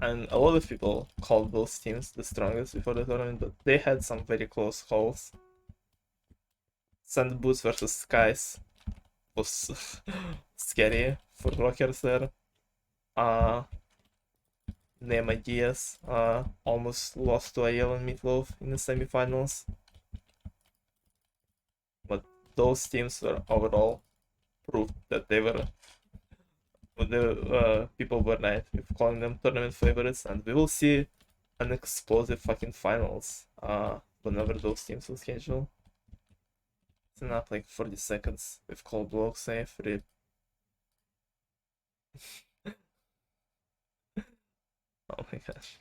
A: And a lot of people called those teams the strongest before the tournament, but they had some very close calls. Sand Boots versus Skies was scary for Rockers there. Uh, Name Ideas almost lost to Ayel and Meatloaf in the semifinals. But those teams were overall proved that they were the people were right with calling them tournament favorites, and we will see an explosive fucking finals whenever those teams will schedule. It's not like 40 seconds with cold block safe. Rip. Oh my gosh.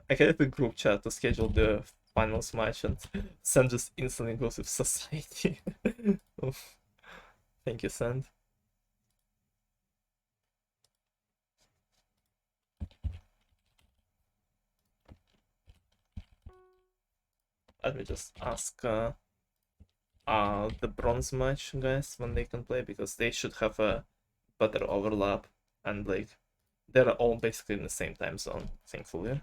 A: I had the group chat to schedule the finals match, and Sam just instantly goes with society. Thank you, Sand. Let me just ask the bronze match guys when they can play, because they should have a better overlap, and like they're all basically in the same time zone, thankfully.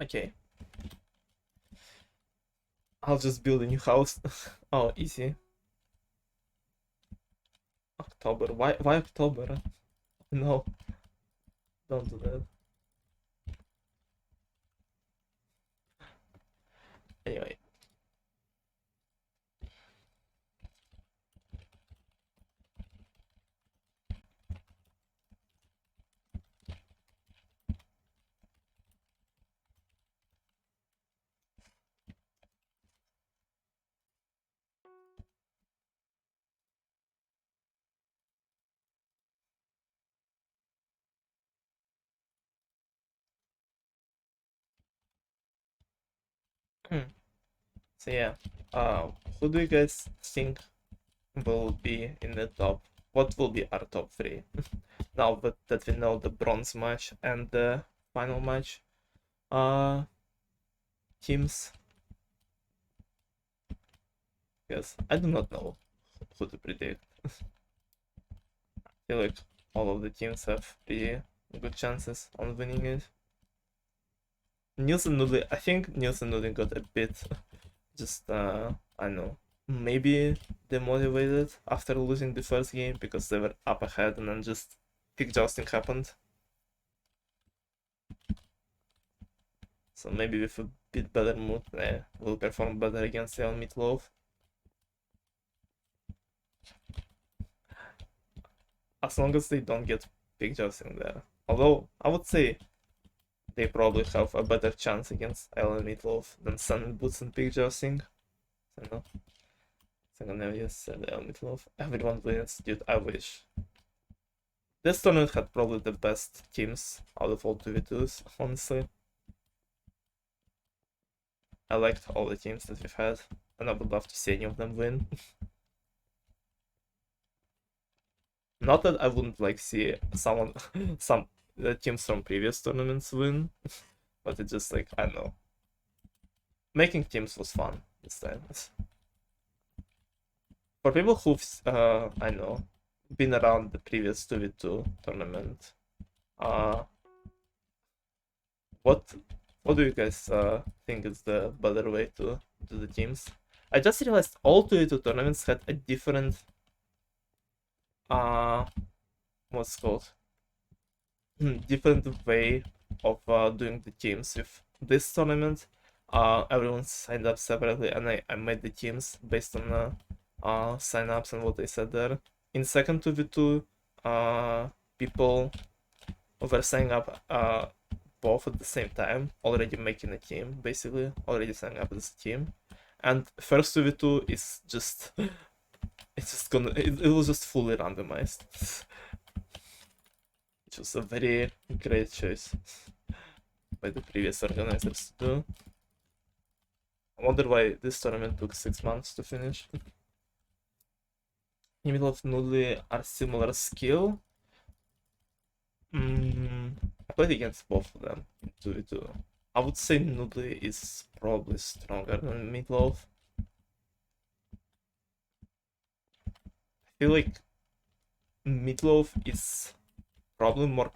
A: Okay. I'll just build a new house. Oh, easy. October? Why October? No, don't do that. Anyway. So yeah, who do you guys think will be in the top? What will be our top three? Now that we know the bronze match and the final match, uh, teams. Yes, I do not know who to predict. I feel like all of the teams have pretty good chances on winning it. Nielsen Nudley, I think Nielsen Nudley got a bit just I don't know, maybe demotivated after losing the first game because they were up ahead and then just pick jousting happened. So maybe with a bit better mood, they will perform better against Real Meatloaf. As long as they don't get pick jousting there. Although I would say they probably have a better chance against Ellen Meatloaf than Sun and Boots and pick jousting. So no. So I never just said Ellen Meatloaf. Everyone wins, dude. I wish. This tournament had probably the best teams out of all 2v2s, honestly. I liked all the teams that we've had, and I would love to see any of them win. Not that I wouldn't like see someone, some teams from previous tournaments win, but it's just like, I don't know. Making teams was fun this time. For people who've, I know, been around the previous 2v2 tournament, uh, what what do you guys think is the better way to do the teams? I just realized all 2v2 tournaments had a different uh what's it called different way of doing the teams. With this tournament, everyone signed up separately, and I made the teams based on sign-ups and what they said there. In second 2v2, people were signing up both at the same time, already making a team, basically, already signing up as a team. And first 2v2 is just it's just gonna it was just fully randomized. Which was a very great choice by the previous organizers to do. I wonder why this tournament took 6 months to finish. Nimilov Nudli are similar skill. I played against both of them in 2v2. I would say Nudli is probably stronger than Meatloaf. I feel like Meatloaf is probably more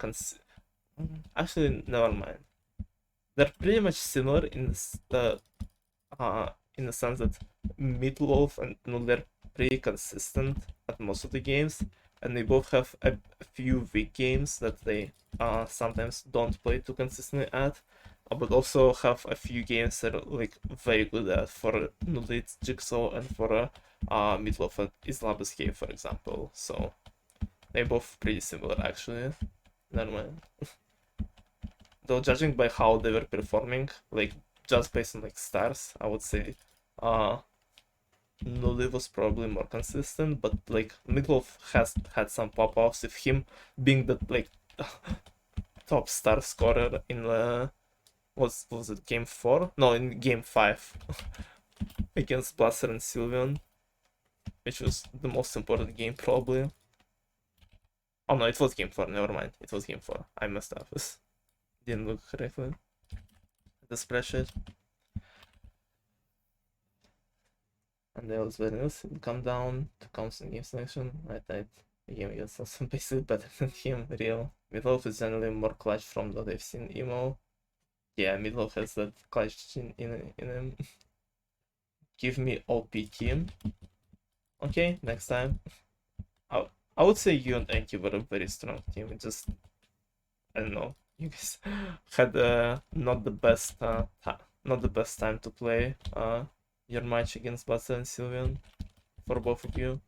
A: actually, never mind. They're pretty much similar in the sense that Meatloaf and Noodle are pretty consistent at most of the games, and they both have a few weak games that they sometimes don't play too consistently at, but also have a few games that are like very good at. For Noodle it's Jigsaw, and for Meatloaf is Escape, for example. So they're both pretty similar actually. Never mind. Though judging by how they were performing, like just based on like stars, I would say Nuli was probably more consistent, but like Meatloaf has had some pop-offs with him being the like top star scorer in was it game 4? No, in game 5 against Blaster and Sylveon, which was the most important game probably. Oh no, it was game 4, never mind. It was game 4. I messed up. Didn't look correctly at the spreadsheet. And there was Venus, will come down to constant game selection. I thought the game is also basically better than him, real. Meatloaf is generally more clutch from what I've seen emo. Yeah, Meatloaf has that clutch in him. Give me OP team. Okay, next time. I would say you and Enki were a very strong team. It just, I don't know, you guys had not the best time to play your match against Basta and Sylvian for both of you.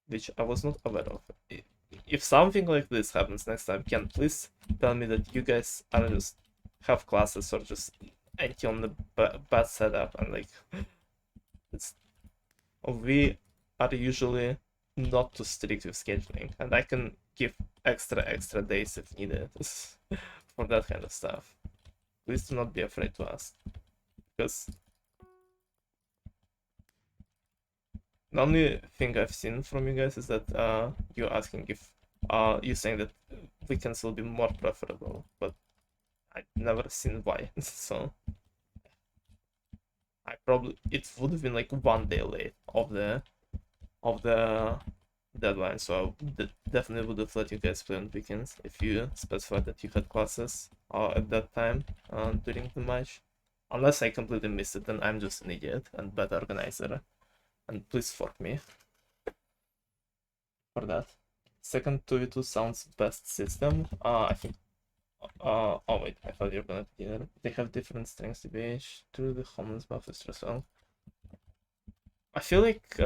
A: Which I was not aware of. If something like this happens next time, can please tell me that you guys are just have classes or just anti on the bad setup and like it's we are usually not too strict with scheduling and I can give extra days if needed for that kind of stuff. Please do not be afraid to ask because the only thing I've seen from you guys is that you're asking if you're saying that weekends will be more preferable, but I've never seen why. So I probably it would have been like 1 day late of the deadline, so I definitely would have let you guys play on weekends if you specified that you had classes at that time during the match. Unless I completely missed it, then I'm just an idiot and bad organizer. And please fork me for that. Second 2v2 sounds best system. I think. Oh wait, I thought you were gonna continue. They have different strengths to BH. Through the homeless buff is stressful. I feel like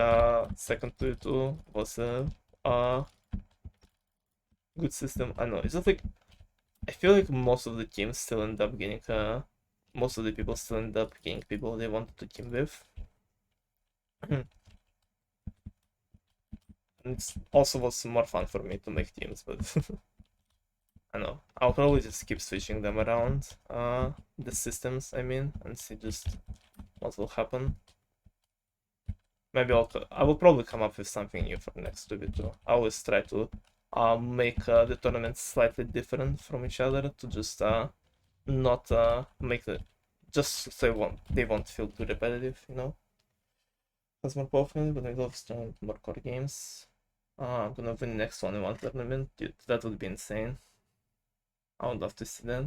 A: second 2v2 was a good system. I don't know. It's just like I feel like most of the teams still end up getting most of the people still end up getting people they wanted to team with. And it also was more fun for me to make teams, but I know. I'll probably just keep switching them around, the systems, I mean, and see just what will happen. Maybe I will probably come up with something new for next 2v2. I always try to make the tournaments slightly different from each other to just not make it just so they won't feel too repetitive, you know. That's more often, but I love strong more core games. I'm gonna win the next one in one tournament. Dude, that would be insane. I would love to see that.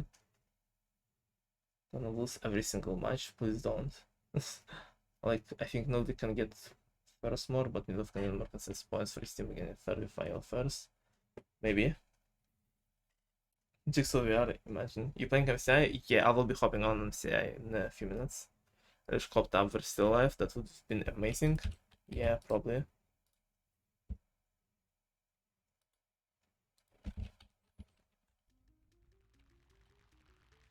A: Gonna lose every single match. Please don't. Like, I think nobody can get first more, but Nidov can get more consistent points for his team again in third if I first. Maybe. Jigsaw VR, imagine. You playing MCI? Yeah, I will be hopping on MCI in a few minutes. If Koptab were still alive, that would have been amazing. Yeah, probably.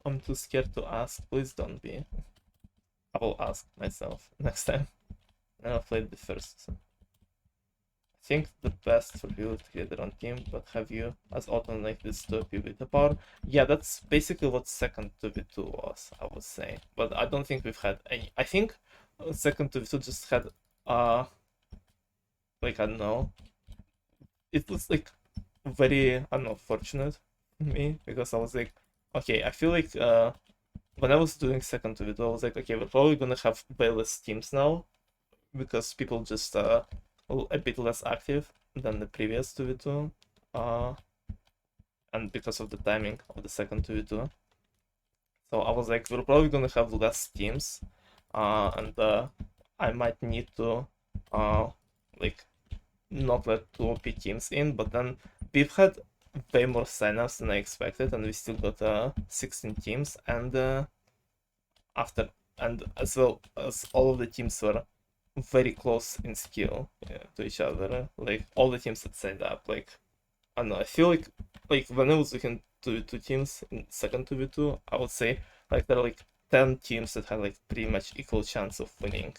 A: I'm too scared to ask. Please don't be. I will ask myself next time. And I'll play the first. So. I think the best for you to get their own team, but have you as often like this 2v with the power? Yeah, that's basically what second 2v2 was, I would say. But I don't think we've had any. I think second 2v2 just had like I don't know. It was like very I don't know fortunate for me because I was like, okay, I feel like when I was doing second 2v2, I was like, okay, we're probably gonna have way less teams now because people just a bit less active than the previous 2v2 and because of the timing of the second 2v2. So I was like, we're probably gonna have less teams and I might need to like not let two OP teams in, but then we've had way more signups than I expected and we still got 16 teams and after and as well as all of the teams were very close in skill to each other. Like all the teams that signed up, like I don't know. I feel like when I was looking to two teams in second 2v2, I would say like there are like 10 teams that had like pretty much equal chance of winning,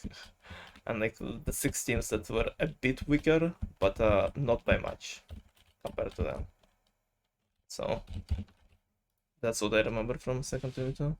A: and like the 6 teams that were a bit weaker, but not by much compared to them. So that's what I remember from second 2v2.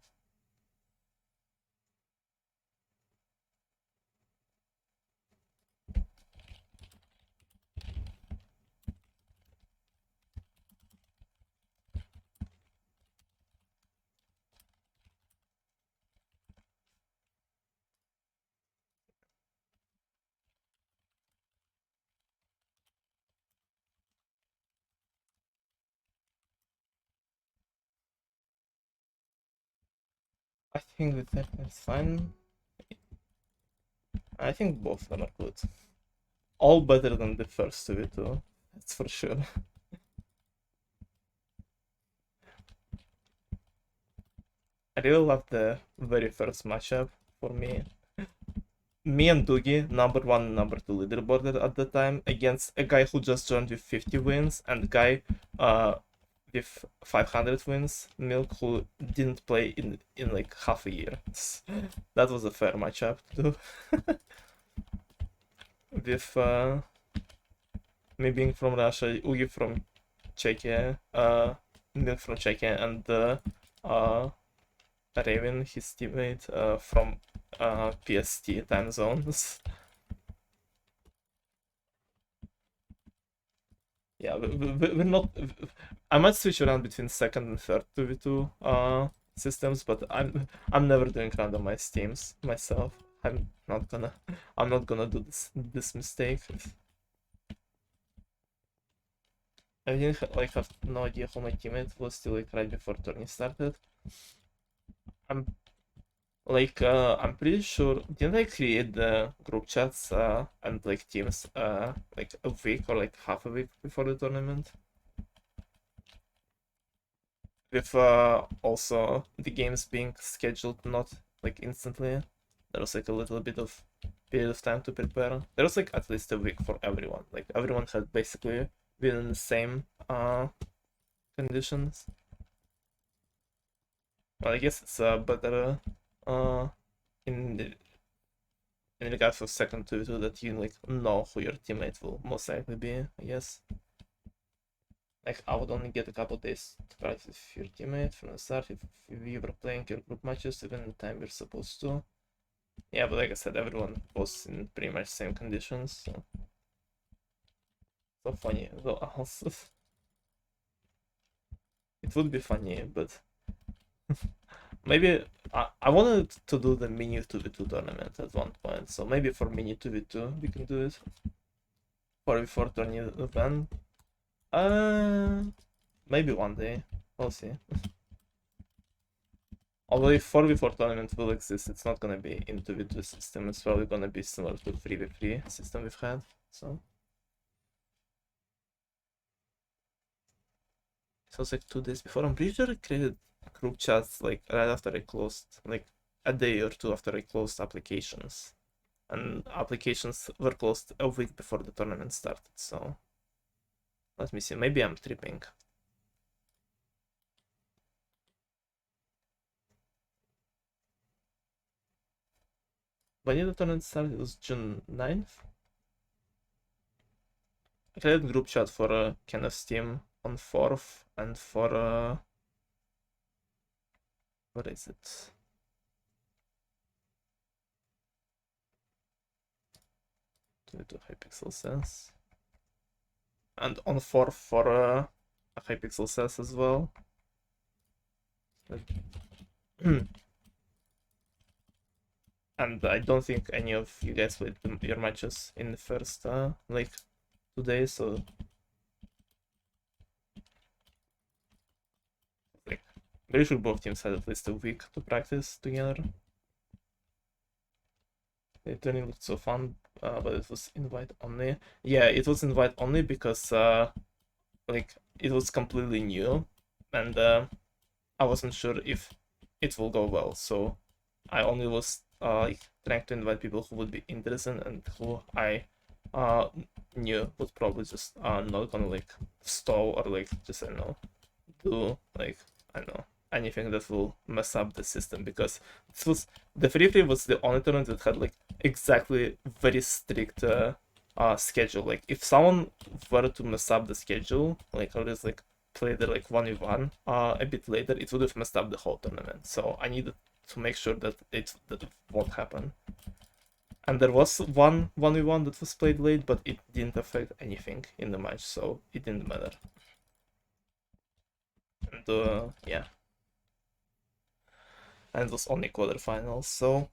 A: I think that is fine. I think both of them are good. All better than the first 2v2, that's for sure. I really love the very first matchup for me. Me and Doogie, number one and number two leaderboard at the time, against a guy who just joined with 50 wins and a guy with 500 wins, Milk, who didn't play in like half a year. That was a fair matchup to do. With me being from Russia, Ugi from Czechia, Milk from Czechia, and Raven, his teammate, from PST time zones. Yeah, we're not. I might switch around between second and third 2v2 systems, but I'm never doing randomized teams myself. I'm not gonna I'm not gonna do this mistake. I didn't like have no idea how my teammate was still like right before tourney started. I'm I'm pretty sure didn't I create the group chats and like teams like a week or like half a week before the tournament? With also the games being scheduled not like instantly, there was like a little bit of period of time to prepare. There was like at least a week for everyone. Like everyone had basically been in the same conditions. Well, I guess it's better uh in the, in regards to second to that you like know who your teammate will most likely be, I guess. Like I would only get a couple days to practice with your teammate from the start if you were playing your group matches even the time you're supposed to. Yeah, but like I said, everyone was in pretty much same conditions, so so funny. Though also, it would be funny, but maybe I wanted to do the mini 2v2 tournament at one point, so maybe for mini 2v2 we can do it. For before tournament then. Uh, maybe one day. We'll see. Although if 4v4 tournament will exist, it's not gonna be in 2v2 system, it's probably gonna be similar to 3v3 system we've had, so. So it's like 2 days before. I'm pretty sure I created group chats like right after I closed, like a day or two after I closed applications. And applications were closed a week before the tournament started, so let me see. Maybe I'm tripping. When did the tournament start? It was June 9th. I created group chat for Kenneth's team on 4th and for what is it? To Hypixel Sense. And on 4th for a Hypixel Sense as well. And I don't think any of you guys played your matches in the first like 2 days, so like very sure both teams had at least a week to practice together. The turning looked so fun, but it was invite only. Yeah, it was invite only because like it was completely new, and I wasn't sure if it will go well, so I only was like trying to invite people who would be interested and who I uh knew would probably just not gonna like stall or like just I don't know do like I don't know anything that will mess up the system, because this was the free free was the only tournament that had like exactly very strict schedule. Like if someone were to mess up the schedule, like or just like play the like 1v1 a bit later, it would have messed up the whole tournament. So I needed to make sure that that won't happen. And there was one 1v1 that was played late, but it didn't affect anything in the match, so it didn't matter. And yeah, and it was only quarterfinals, so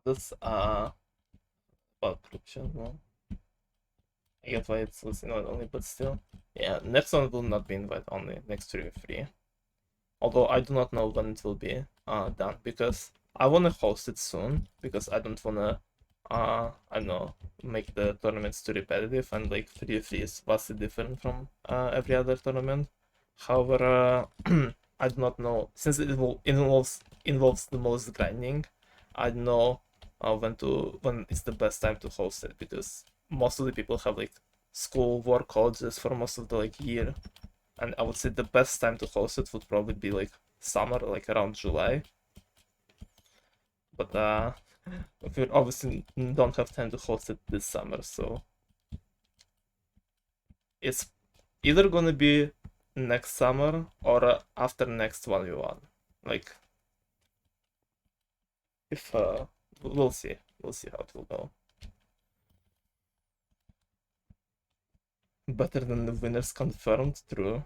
A: That's about corruption. Well, I get why it's listening only, but still. Yeah, next one will not be invite only. Next 3v3. Although I do not know when it will be done because I wanna host it soon because I don't wanna I don't know, make the tournaments too repetitive, and like 3v3 is vastly different from every other tournament. However, I do not know, since it involves the most grinding. I don't know when it's the best time to host it because most of the people have like school work colleges for most of the like year, and I would say the best time to host it would probably be like summer, like around July. But we obviously don't have time to host it this summer, so it's either gonna be next summer or after next 1v1. Like, if we'll see, we'll see how it will go. Better than the winners confirmed, true.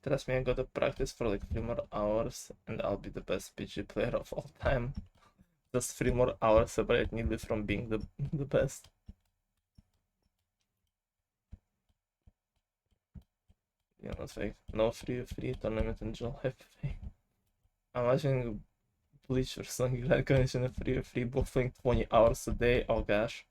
A: Trust me, I gotta practice for like 3 more hours, and I'll be the best PG player of all time. Just 3 more hours separate me from being the best. You know, it's like no free tournament in July. I'm watching Bleach versus Red Connection a free both playing 20 hours a day. Oh gosh.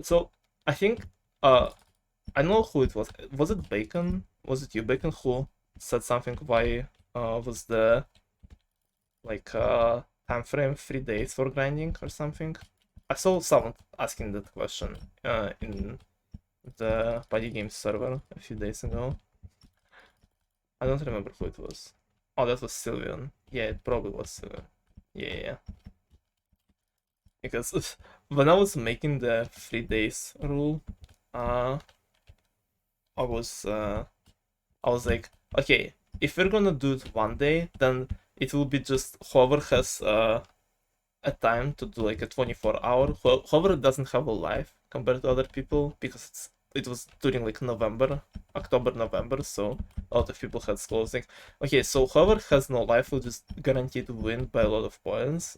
A: So I think I know who it was. Was it Bacon? Was it you, Bacon, who said something why was the like time frame 3 days for grinding or something? I saw someone asking that question in the Party Games server a few days ago. I don't remember who it was. Oh, that was Sylvian. Yeah, it probably was Sylvian. Yeah, yeah. Because when I was making the 3 days rule, uh, I was uh, I was like, okay, if we're gonna do it one day, then it will be just whoever has a time to do like a 24-hour. However, it doesn't have a life compared to other people because it was during like November, October, November, so a lot of people had schools. Like, okay, so whoever has no life will just guarantee to win by a lot of points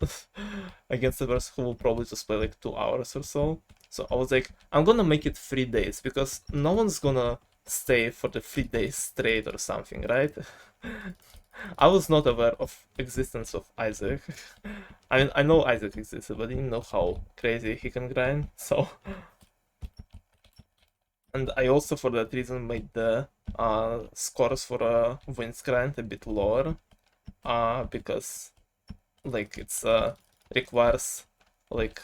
A: against the person who will probably just play like 2 hours or so. So I was like, I'm gonna make it 3 days because no one's gonna stay for the 3 days straight or something, right? I was not aware of existence of Isaac. I mean, I know Isaac existed, but I didn't know how crazy he can grind. So, and I also for that reason made the scores for a wins grind a bit lower, because like it's requires like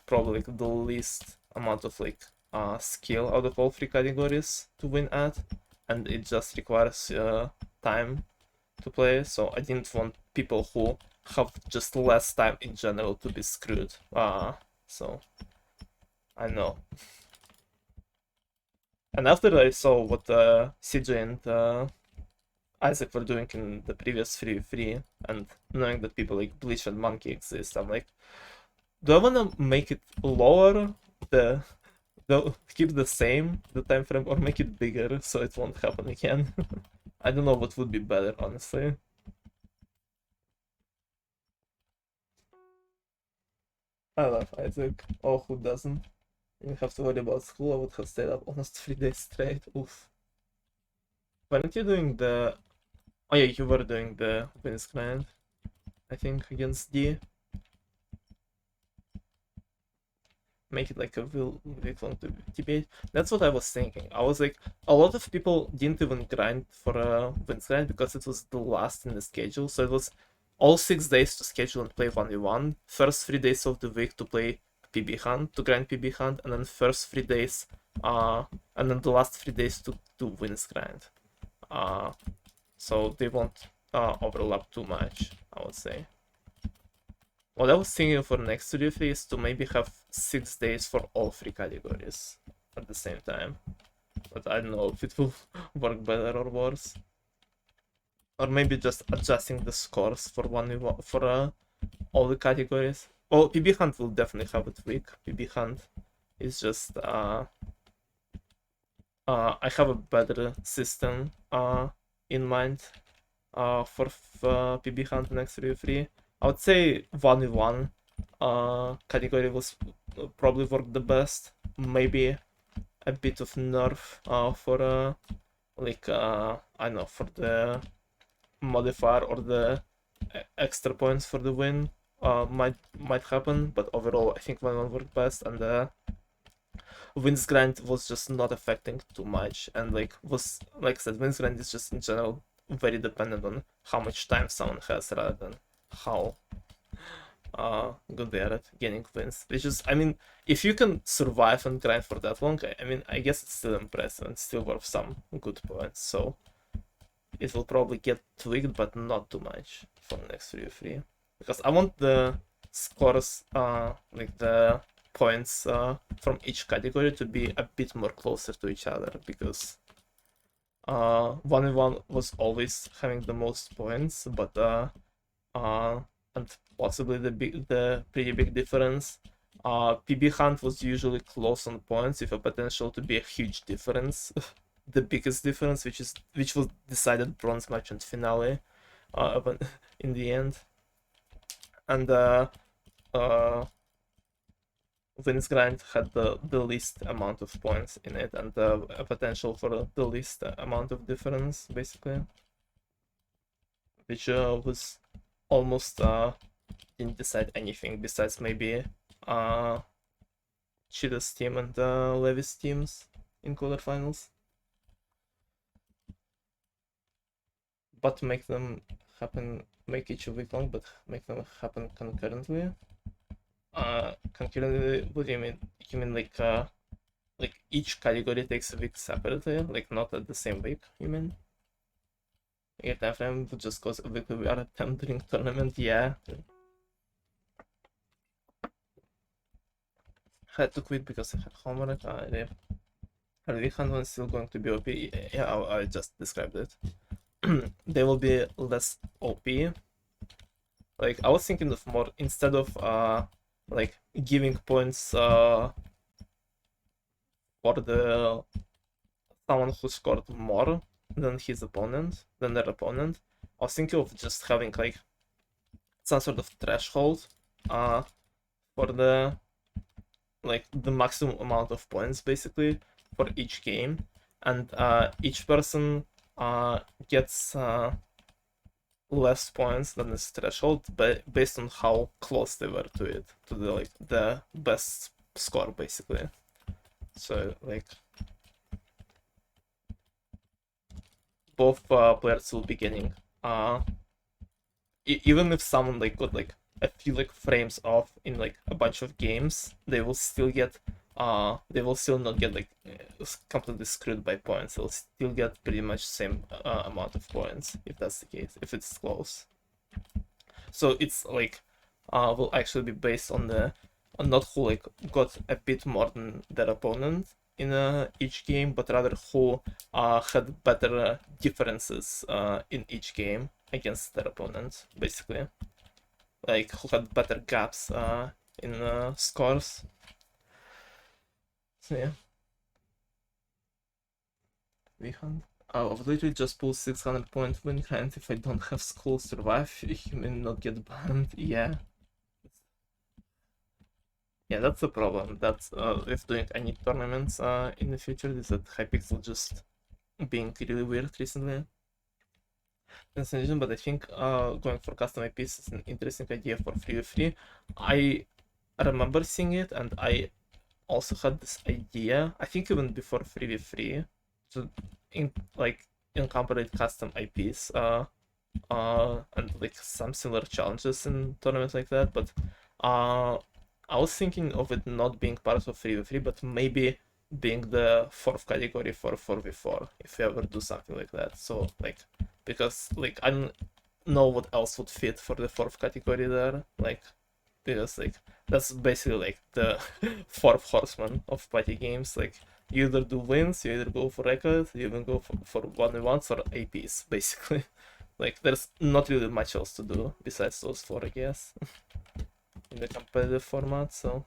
A: probably like the least amount of like skill out of all 3 categories to win at, and it just requires time to play, so I didn't want people who have just less time in general to be screwed. So I know. And after I saw what CJ and Isaac were doing in the previous 3v3, and knowing that people like Bleach and Monkey exist, I'm like, do I wanna make it lower, keep the same the time frame, or make it bigger so it won't happen again? I don't know what would be better, honestly. I love Isaac. Oh, who doesn't? Didn't have to worry about school. I would have stayed up almost 3 days straight. Oof. Weren't you doing the? Oh yeah, you were doing the Vince client, I think, against D. Make it like a real long debate. That's what I was thinking. I was like, a lot of people didn't even grind for a Vince client because it was the last in the schedule. So it was all 6 days to schedule and play 1v1. First 3 days of the week to play PB hunt, to grind PB hunt, and then first 3 days, and then the last 3 days to do wins grind. So they won't overlap too much, I would say. What I was thinking for next studio fee is to maybe have 6 days for all 3 categories at the same time. But I don't know if it will work better or worse. Or maybe just adjusting the scores for all the categories. Well, PB Hunt will definitely have it weak. PB Hunt is just I have a better system in mind for PB Hunt next 3v3. I would say 1v1 category was probably worked the best. Maybe a bit of nerf for like I don't know, for the modifier or the extra points for the win might happen, but overall I think 1v1 worked best, and the wins grind was just not affecting too much, and like was like I said, wins grind is just in general very dependent on how much time someone has rather than how good they are at getting wins. Which is, I mean, if you can survive and grind for that long, I mean, I guess it's still impressive and still worth some good points. So it will probably get tweaked, but not too much for the next 3v3. Because I want the scores, like the points from each category to be a bit more closer to each other, because 1v1 was always having the most points, but and possibly the pretty big difference. PB Hunt was usually close on points with a potential to be a huge difference. The biggest difference, which was decided bronze match and finale in the end. And Wins Grind had the least amount of points in it, and a potential for the least amount of difference, basically. Which was almost didn't decide anything besides maybe Cheetah's team and Levy's teams in quarterfinals. But make them happen, make each a week long, but make them happen concurrently. Concurrently, what do you mean? You mean like each category takes a week separately, like not at the same week, you mean? Your time frame just goes a week we are attempting tournament, yeah. Had to quit because I had homework. Are the hand one still going to be OP? Yeah, I just described it. They will be less OP. Like I was thinking of more, instead of like giving points for the someone who scored more than their opponent. I was thinking of just having like some sort of threshold for the maximum amount of points basically for each game, and each person gets less points than this threshold based on how close they were to it, to the best score basically. So like both players will be getting even if someone like got like a few like frames off in like a bunch of games, they will still not get like completely screwed by points. They'll still get pretty much same amount of points if that's the case, if it's close. So it's like will actually be based on not who like got a bit more than their opponent in each game, but rather who had better differences in each game against their opponent, basically. Like who had better gaps in scores. So yeah. I've literally just pulled 600 point win count. If I don't have school survive, you may not get banned. Yeah. Yeah, that's the problem. That's if doing any tournaments in the future, is that Hypixel just being really weird recently. But I think going for custom IPs is an interesting idea for 3v3. I remember seeing it, and I also had this idea, I think even before 3v3, to incorporate custom IPs and like some similar challenges in tournaments like that, but I was thinking of it not being part of 3v3, but maybe being the fourth category for 4v4 if we ever do something like that. So like, because like I don't know what else would fit for the fourth category there, like, because like that's basically like the fourth horseman of party games. Like you either do wins, you either go for record, you even go for 1v1s or APs basically. Like there's not really much else to do besides those four, I guess, in the competitive format. So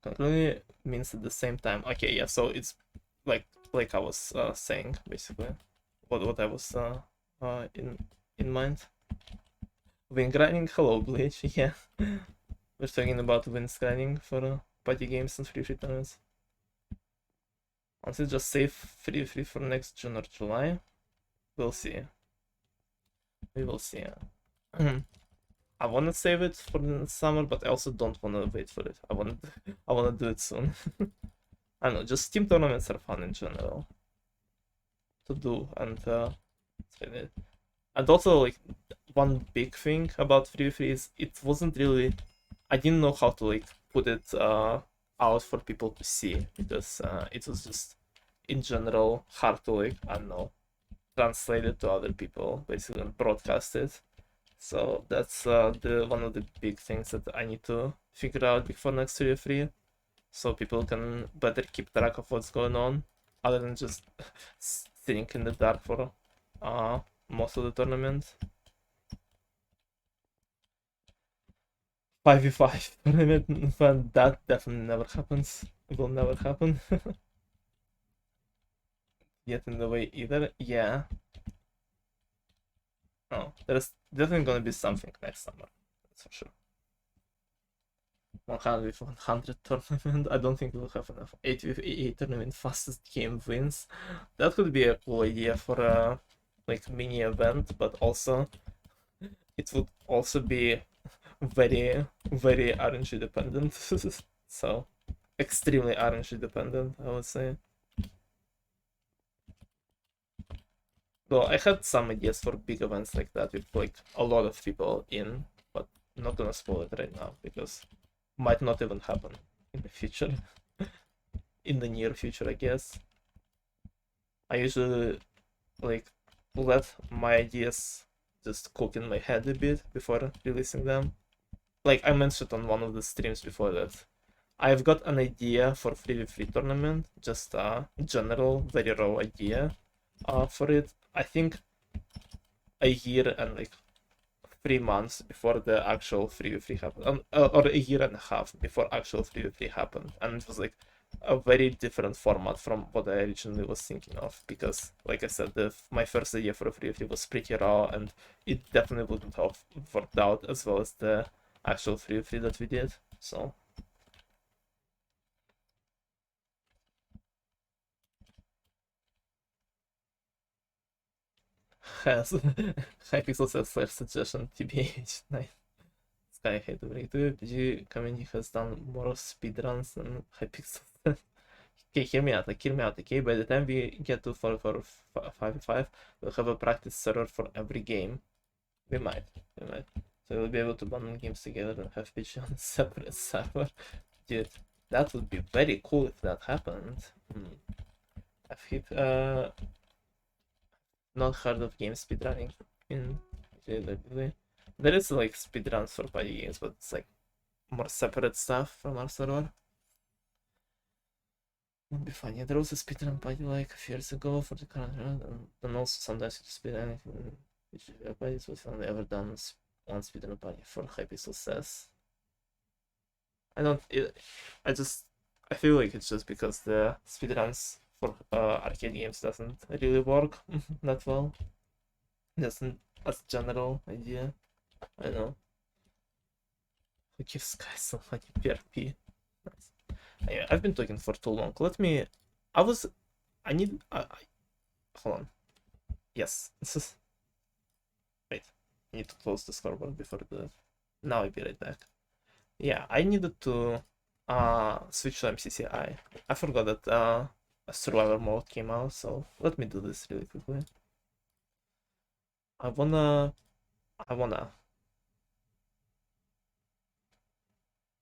A: concluding means at the same time. Okay, yeah. So it's like I was saying basically. what I was in mind. Win grinding, hello Bleach, yeah. We're talking about win grinding for party games and free tournaments. Honestly, just save free for next June or July. We'll see. We will see. I wanna save it for the summer, but I also don't wanna wait for it. I wanna do it soon. I don't know, just team tournaments are fun in general to do, and also like one big thing about free is it wasn't really, I didn't know how to like put it out for people to see because it was just in general hard to like, I don't know, translate it to other people, basically, and broadcast it. So that's the one of the big things that I need to figure out before next year free, so people can better keep track of what's going on, other than just sitting in the dark for most of the tournament. 5v5 tournament, but that definitely never happens. It will never happen. Yet in the way either. Yeah. Oh, there's definitely gonna be something next summer. That's for sure. 100 with 100 tournament. I don't think we'll have enough. 8 with 8 tournament, fastest game wins. That could be a cool idea for a like mini event, but also it would also be very RNG dependent. So extremely RNG dependent, I would say. Well, I had some ideas for big events like that with like a lot of people in, but I'm not gonna spoil it right now because might not even happen in the future. In the near future, I guess. I usually like let my ideas just cook in my head a bit before releasing them. Like I mentioned on one of the streams before that, I've got an idea for 3v3 tournament, just a general, very raw idea for it. I think a year and like 3 months before the actual 3v3 happened, or a year and a half before actual 3v3 happened, and it was like a very different format from what I originally was thinking of, because like I said, my first idea for a 3v3 was pretty raw, and it definitely wouldn't have worked out as well as the actual 3v3 that we did, so has Hypixel says slash suggestion TBH. Nice. Sky hate to break to PG community has done more speedruns than Hypixel. Okay, hear me out, okay? By the time we get to 4-5, we'll have a practice server for every game. We might. So we'll be able to bundle games together and have PG on a separate server. Dude, that would be very cool if that happened. I've hit, not heard of game speedrunning in JWA. There is like speedruns for party games, but it's like more separate stuff from our server. Would be fun. Yeah, there was a speedrun party like a few years ago for the current round, and also sometimes you speed anything which parties was only ever done one speedrun party for Hypixel says. I don't. I just. I feel like it's just because the speedruns for arcade games doesn't really work that well. Doesn't as a general idea. I don't know. Who gives guys so much PRP? Nice. Anyway, I've been talking for too long. Let me. I was. I need. Hold on. Yes. This is. Wait. I need to close the scoreboard before the. Now I'll be right back. Yeah, I needed to switch to MCCI. I forgot that a survivor mode came out, so let me do this really quickly. I wanna